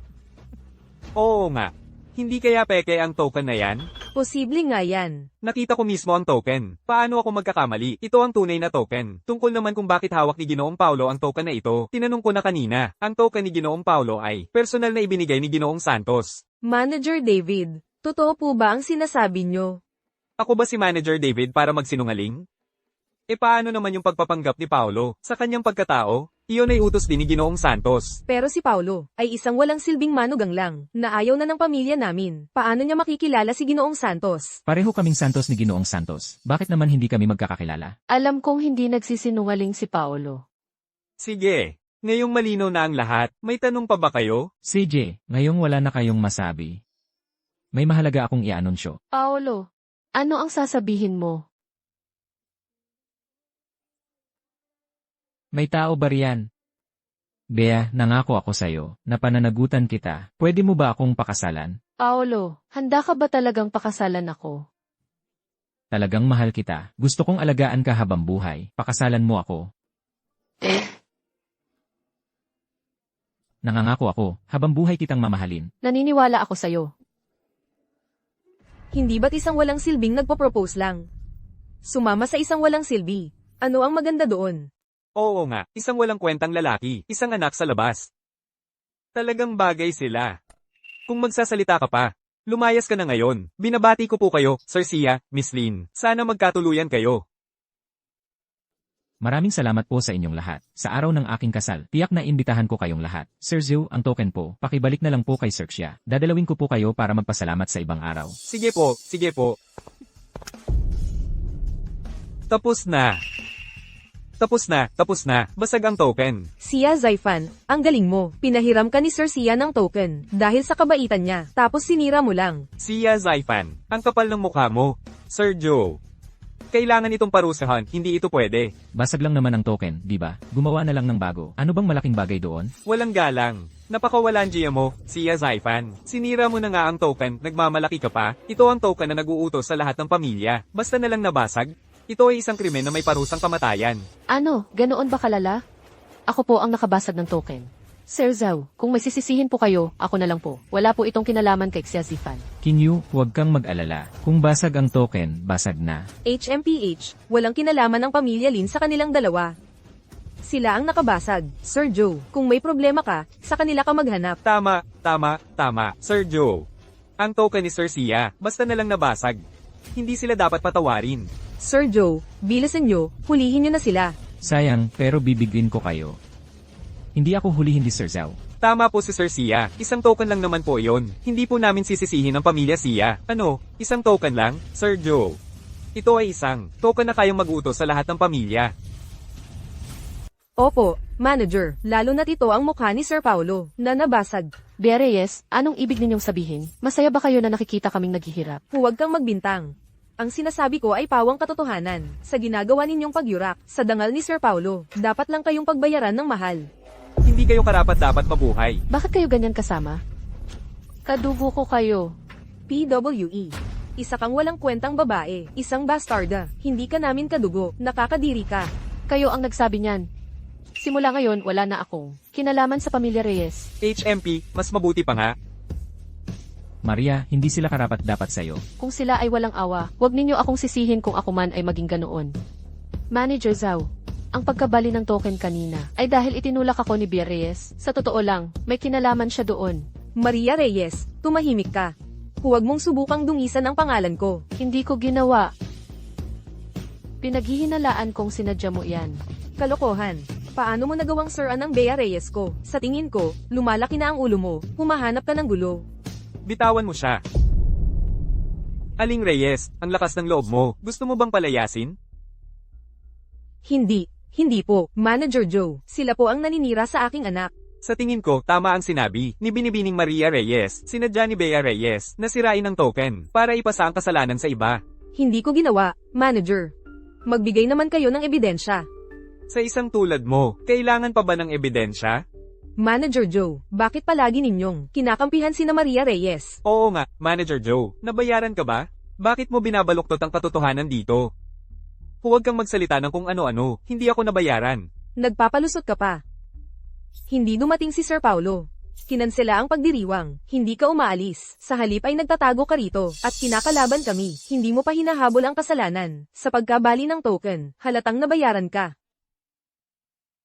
Speaker 1: Oo nga. Hindi kaya peke ang token na yan?
Speaker 3: Posible nga yan.
Speaker 1: Nakita ko mismo ang token. Paano ako magkakamali? Ito ang tunay na token. Tungkol naman kung bakit hawak ni Ginoong Paulo ang token na ito, tinanong ko na kanina. Ang token ni Ginoong Paulo ay personal na ibinigay ni Ginoong Santos.
Speaker 3: Manager David, totoo po ba ang sinasabi niyo?
Speaker 1: Ako ba si Manager David para magsinungaling? Paano naman yung pagpapanggap ni Paulo sa kanyang pagkatao? Iyon ay utos din ni Ginoong Santos.
Speaker 3: Pero si Paulo ay isang walang silbing manugang lang na ayaw na ng pamilya namin. Paano niya makikilala si Ginoong Santos?
Speaker 2: Pareho kaming Santos ni Ginoong Santos. Bakit naman hindi kami magkakakilala?
Speaker 4: Alam kong hindi nagsisinungaling si Paolo.
Speaker 1: Sige, ngayong malinaw na ang lahat, may tanong pa ba kayo?
Speaker 2: CJ, ngayong wala na kayong masabi. May mahalaga akong i-anunsyo.
Speaker 4: Paolo, ano ang sasabihin mo?
Speaker 2: May tao ba riyan? Bea, nangako ako sa'yo na pananagutan kita. Pwede mo ba akong pakasalan?
Speaker 4: Paolo, handa ka ba talagang pakasalan ako?
Speaker 2: Talagang mahal kita. Gusto kong alagaan ka habang buhay. Pakasalan mo ako. Nangangako ako, habang buhay kitang mamahalin.
Speaker 4: Naniniwala ako sa'yo.
Speaker 3: Hindi ba't isang walang silbing nagpo-propose lang? Sumama sa isang walang silbi. Ano ang maganda doon?
Speaker 1: Oo nga, isang walang kwentang lalaki, isang anak sa labas. Talagang bagay sila. Kung magsasalita ka pa, lumayas ka na ngayon. Binabati ko po kayo, Sir Sia, Miss Lin. Sana magkatuluyan kayo.
Speaker 2: Maraming salamat po sa inyong lahat. Sa araw ng aking kasal, tiyak na imbitahan ko kayong lahat. Sir Zhou, ang token po, pakibalik na lang po kay Sir Xia. Dadalawin ko po kayo para magpasalamat sa ibang araw.
Speaker 1: Sige po, sige po. Tapos na. Tapos na, tapos na. Basag ang token.
Speaker 3: Sia Zaifan, ang galing mo. Pinahiram ka ni Sir Sia ng token dahil sa kabaitan niya. Tapos sinira mo lang.
Speaker 1: Sia Zaifan, ang kapal ng mukha mo. Sir Joe. Kailangan itong parusahan, hindi ito pwede.
Speaker 2: Basag lang naman ang token, di ba? Gumawa na lang ng bago. Ano bang malaking bagay doon?
Speaker 1: Walang galang. Napakawalan Gia mo, Sia Zaifan. Sinira mo na nga ang token, nagmamalaki ka pa. Ito ang token na nag-uutos sa lahat ng pamilya. Basta na lang nabasag. Ito ay isang krimen na may parusang kamatayan.
Speaker 4: Ano, ganoon ba kalala? Ako po ang nakabasag ng token. Sir Zhao, kung may sisisihin po kayo, ako na lang po. Wala po itong kinalaman kay Xia Zifan.
Speaker 2: Kinyu, huwag kang mag-alala. Kung basag ang token, basag na.
Speaker 3: HMPH, walang kinalaman ng pamilya Lin sa kanilang dalawa. Sila ang nakabasag. Sir Joe, kung may problema ka, sa kanila ka maghanap.
Speaker 1: Tama, tama, tama, Sir Joe. Ang token ni Sir Sia, basta na lang nabasag. Hindi sila dapat patawarin.
Speaker 3: Sir Joe, bilisan nyo, hulihin nyo na sila.
Speaker 2: Sayang, pero bibigin ko kayo. Hindi ako hulihin ni Sir Zhao.
Speaker 1: Tama po si Sir Sia, isang token lang naman po yon. Hindi po namin sisisihin ang pamilya Sia. Ano, isang token lang, Sir Joe? Ito ay isang token na kayang mag-utos sa lahat ng pamilya.
Speaker 3: Opo, manager, lalo na't ito ang mukha ni Sir Paulo, na nabasag.
Speaker 4: Bea Reyes, anong ibig ninyong sabihin? Masaya ba kayo na nakikita kaming naghihirap?
Speaker 3: Huwag kang magbintang. Ang sinasabi ko ay pawang katotohanan. Sa ginagawa ninyong pagyurak, sa dangal ni Sir Paulo, dapat lang kayong pagbayaran ng mahal.
Speaker 1: Hindi kayo karapat-dapat mabuhay.
Speaker 4: Bakit kayo ganyan kasama? Kadugo ko kayo.
Speaker 3: PWE. Isa kang walang kwentang babae, isang bastarda, hindi ka namin kadugo, nakakadiri ka.
Speaker 4: Kayo ang nagsabi niyan. Simula ngayon, wala na akong kinalaman sa pamilya Reyes.
Speaker 1: HMP, mas mabuti pa nga.
Speaker 2: Maria, hindi sila karapat-dapat sa'yo.
Speaker 4: Kung sila ay walang awa, huwag ninyo akong sisihin kung ako man ay maging ganoon. Manager Zhao, ang pagkabali ng token kanina ay dahil itinulak ako ni Bea Reyes. Sa totoo lang, may kinalaman siya doon.
Speaker 3: Maria Reyes, tumahimik ka. Huwag mong subukang dungisan ang pangalan ko.
Speaker 4: Hindi ko ginawa. Pinaghihinalaan kong sinadya mo iyan.
Speaker 3: Kalokohan. Paano mo nagawang siraan ang Bea Reyes ko? Sa tingin ko, lumalaki na ang ulo mo, humahanap ka ng gulo.
Speaker 1: Bitawan mo siya. Aling Reyes, ang lakas ng loob mo. Gusto mo bang palayasin?
Speaker 3: Hindi po, Manager Joe. Sila po ang naninira sa aking anak.
Speaker 1: Sa tingin ko, tama ang sinabi ni Binibining Maria Reyes, sinadya ni Bea Reyes, na sirain ang token, para ipasa ang kasalanan sa iba.
Speaker 3: Hindi ko ginawa, Manager. Magbigay naman kayo ng ebidensya.
Speaker 1: Sa isang tulad mo, kailangan pa ba ng ebidensya?
Speaker 3: Manager Joe, bakit palagi ninyong kinakampihan sina Maria Reyes?
Speaker 1: Oo nga, Manager Joe, nabayaran ka ba? Bakit mo binabaluktot ang katotohanan dito? Huwag kang magsalita ng kung ano-ano, hindi ako nabayaran.
Speaker 3: Nagpapalusot ka pa. Hindi dumating si Sir Paulo. Kinansela ang pagdiriwang, hindi ka umaalis. Sa halip ay nagtatago ka rito, at kinakalaban kami. Hindi mo pa hinahabol ang kasalanan. Sa pagkabali ng token, halatang nabayaran ka.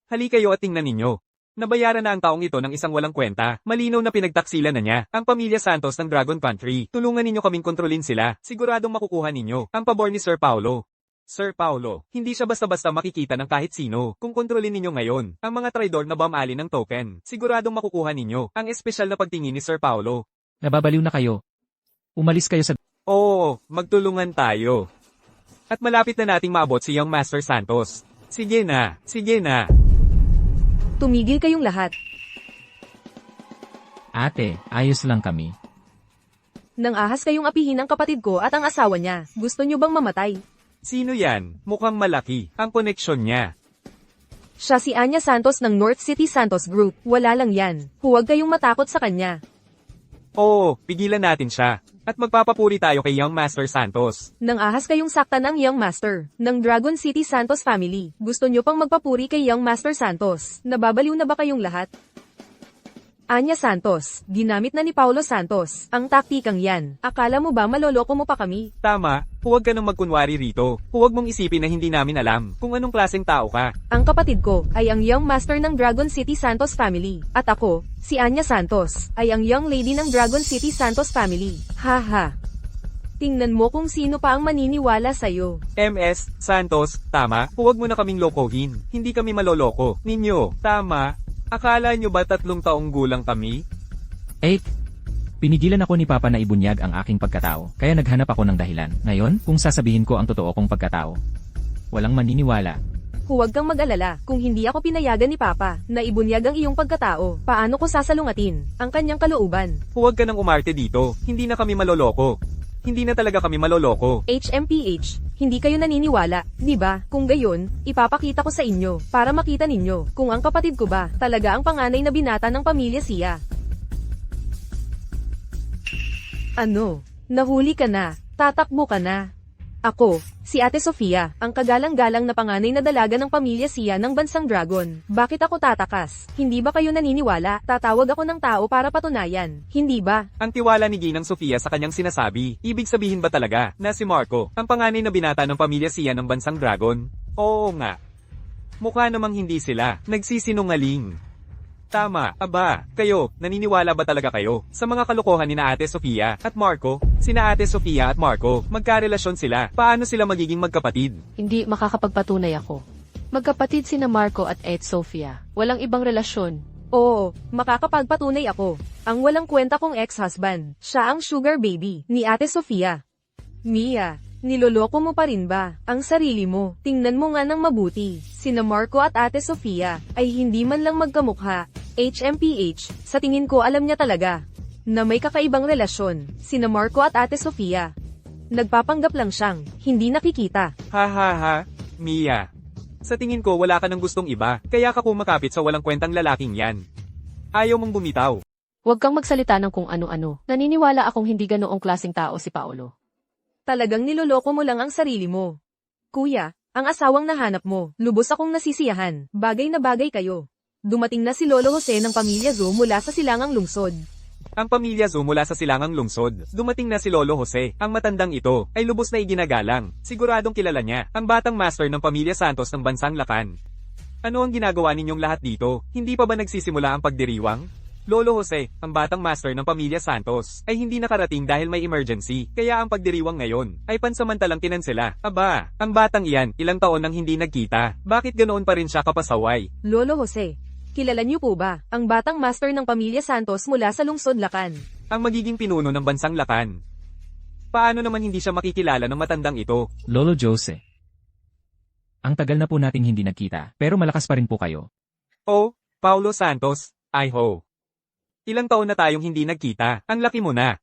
Speaker 1: Hali kayo at tingnan ninyo. Nabayaran na ang taong ito ng isang walang kwenta. Malinaw na pinagtaksilan na niya ang pamilya Santos ng Dragon Country. Tulungan ninyo kaming kontrolin sila. Siguradong makukuha ninyo ang pabor ni Sir Paulo. Sir Paulo, hindi siya basta-basta makikita ng kahit sino. Kung kontrolin ninyo ngayon ang mga traidor na bamali ng token, siguradong makukuha ninyo ang espesyal na pagtingin ni Sir Paulo.
Speaker 2: Nababaliw na kayo. Umalis kayo sa...
Speaker 1: Oo, magtulungan tayo. At malapit na nating maabot si Young Master Santos. Sige na, sige na.
Speaker 3: Tumigil kayong lahat.
Speaker 2: Ate, ayos lang kami.
Speaker 3: Nang ahas kayong apihin ang kapatid ko at ang asawa niya, gusto nyo bang mamatay?
Speaker 1: Sino yan? Mukhang malaki ang koneksyon niya.
Speaker 3: Siya si Anya Santos ng North City Santos Group. Wala lang yan. Huwag kayong matakot sa kanya.
Speaker 1: Oo, pigilan natin siya. At magpapapuri tayo kay Young Master Santos.
Speaker 3: Nang ahas kayong saktan ang Young Master ng Dragon City Santos family. Gusto nyo pang magpapuri kay Young Master Santos. Nababaliw na ba kayong lahat? Anya Santos, ginamit na ni Paulo Santos, ang taktikang yan. Akala mo ba maloloko mo pa kami?
Speaker 1: Tama, huwag ka nang magkunwari rito. Huwag mong isipin na hindi namin alam kung anong klaseng tao ka.
Speaker 3: Ang kapatid ko ay ang Young Master ng Dragon City Santos family. At ako, si Anya Santos, ay ang Young Lady ng Dragon City Santos family. Haha. Tingnan mo kung sino pa ang maniniwala sa'yo.
Speaker 1: MS, Santos, tama, huwag mo na kaming lokohin. Hindi kami maloloko. Ninyo, tama. Akala nyo ba 3 taong gulang kami?
Speaker 2: 8. Pinigilan ako ni Papa na ibunyag ang aking pagkatao, kaya naghanap ako ng dahilan. Ngayon, kung sasabihin ko ang totoo kong pagkatao, walang maniniwala.
Speaker 3: Huwag kang mag-alala, kung hindi ako pinayagan ni Papa na ibunyag ang iyong pagkatao, paano ko sasalungatin ang kanyang kalooban?
Speaker 1: Huwag ka nang umarte dito. Hindi na kami maloloko. Hindi na talaga kami maloloko.
Speaker 3: HMPH, hindi kayo naniniwala, di ba? Kung gayon, ipapakita ko sa inyo, para makita ninyo, kung ang kapatid ko ba, talaga ang panganay na binata ng pamilya siya. Ano? Nahuli ka na, tatakbo ka na. Ako, si Ate Sofia, ang kagalang-galang na panganay na dalaga ng pamilya siya ng Bansang Dragon. Bakit ako tatakas? Hindi ba kayo naniniwala? Tatawag ako ng tao para patunayan. Hindi ba?
Speaker 1: Ang tiwala ni Ginang Sofia sa kanyang sinasabi, ibig sabihin ba talaga na si Marco, ang panganay na binata ng pamilya siya ng Bansang Dragon? Oo nga. Mukha namang hindi sila. Nagsisinungaling. Tama, aba, kayo, naniniwala ba talaga kayo sa mga kalokohan ni na Ate Sofia at Marco? Sina Ate Sofia at Marco, magkarelasyon sila. Paano sila magiging magkapatid?
Speaker 4: Hindi makakapagpatunay ako. Magkapatid sina Marco at Ed Sofia. Walang ibang relasyon.
Speaker 3: Oo, makakapagpatunay ako. Ang walang kwenta kong ex-husband, siya ang sugar baby ni Ate Sofia. Mia, niloloko mo pa rin ba ang sarili mo? Tingnan mo nga ng mabuti. Sina Marco at Ate Sofia ay hindi man lang magkamukha. HMPH, sa tingin ko alam niya talaga na may kakaibang relasyon, sina Marco at Ate Sofia. Nagpapanggap lang siyang hindi nakikita.
Speaker 1: Ha ha ha, Mia. Sa tingin ko wala ka ng gustong iba, kaya ka kumakapit sa walang kwentang lalaking yan. Ayaw mong bumitaw.
Speaker 4: Huwag kang magsalita ng kung ano-ano. Naniniwala akong hindi ganoong klaseng tao si Paolo.
Speaker 3: Talagang niloloko mo lang ang sarili mo. Kuya, ang asawang nahanap mo, lubos akong nasisiyahan, bagay na bagay kayo. Dumating na si Lolo Jose ng pamilya Zo mula sa Silangang Lungsod.
Speaker 1: Ang pamilya Zo mula sa Silangang Lungsod. Dumating na si Lolo Jose. Ang matandang ito ay lubos na iginagalang. Siguradong kilala niya ang batang master ng pamilya Santos ng Bansang Lakan. Ano ang ginagawa ninyong lahat dito? Hindi pa ba nagsisimula ang pagdiriwang? Lolo Jose, ang batang master ng pamilya Santos, ay hindi nakarating dahil may emergency, kaya ang pagdiriwang ngayon ay pansamantalang kinansela. Aba, ang batang iyan, ilang taon nang hindi nagkita. Bakit ganoon pa rin siya kapasaway?
Speaker 3: Lolo Jose, kilala niyo po ba ang batang master ng pamilya Santos mula sa Lungsod Lacan?
Speaker 1: Ang magiging pinuno ng Bansang Lakan. Paano naman hindi siya makikilala ng matandang ito?
Speaker 2: Lolo Jose. Ang tagal na po nating hindi nagkita, pero malakas pa rin po kayo.
Speaker 1: Oh, Paulo Santos, ay ho. Ilang taon na tayong hindi nagkita, ang laki mo na.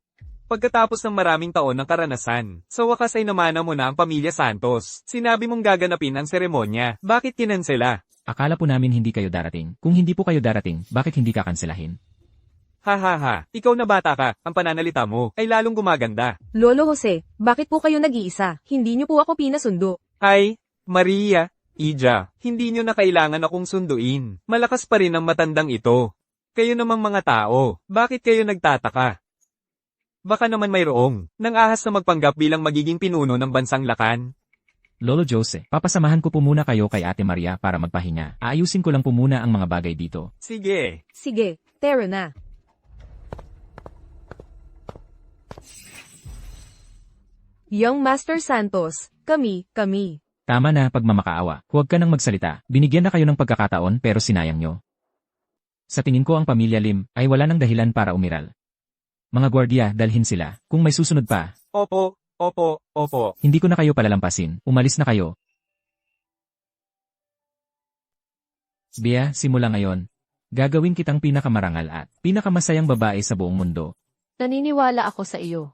Speaker 1: Pagkatapos ng maraming taon ng karanasan, sa wakas ay namana mo na ang pamilya Santos. Sinabi mong gaganapin ang seremonya, bakit kinansela?
Speaker 2: Akala po namin hindi kayo darating. Kung hindi po kayo darating, bakit hindi kakanselahin?
Speaker 1: Ha ha ha, ikaw na bata ka, ang pananalita mo ay lalong gumaganda.
Speaker 3: Lolo Jose, bakit po kayo nag-iisa? Hindi niyo po ako pinasundo.
Speaker 1: Ay, Maria, Ija, hindi nyo na kailangan akong sunduin. Malakas pa rin ang matandang ito. Kayo namang mga tao, bakit kayo nagtataka? Baka naman mayroong nang ahas na magpanggap bilang magiging pinuno ng Bansang Lakan.
Speaker 2: Lolo Jose, papasamahan ko po muna kayo kay Ate Maria para magpahinga. Aayusin ko lang po muna ang mga bagay dito.
Speaker 1: Sige.
Speaker 3: Sige, tara na. Young Master Santos, kami.
Speaker 2: Tama na pagmamakaawa. Huwag ka nang magsalita. Binigyan na kayo ng pagkakataon pero sinayang nyo. Sa tingin ko ang pamilya Lim ay wala ng dahilan para umiral. Mga gwardiya, dalhin sila. Kung may susunod pa,
Speaker 1: Opo.
Speaker 2: hindi ko na kayo palalampasin. Umalis na kayo. Bea, simula ngayon, gagawin kitang pinakamarangal at pinakamasayang babae sa buong mundo.
Speaker 4: Naniniwala ako sa iyo.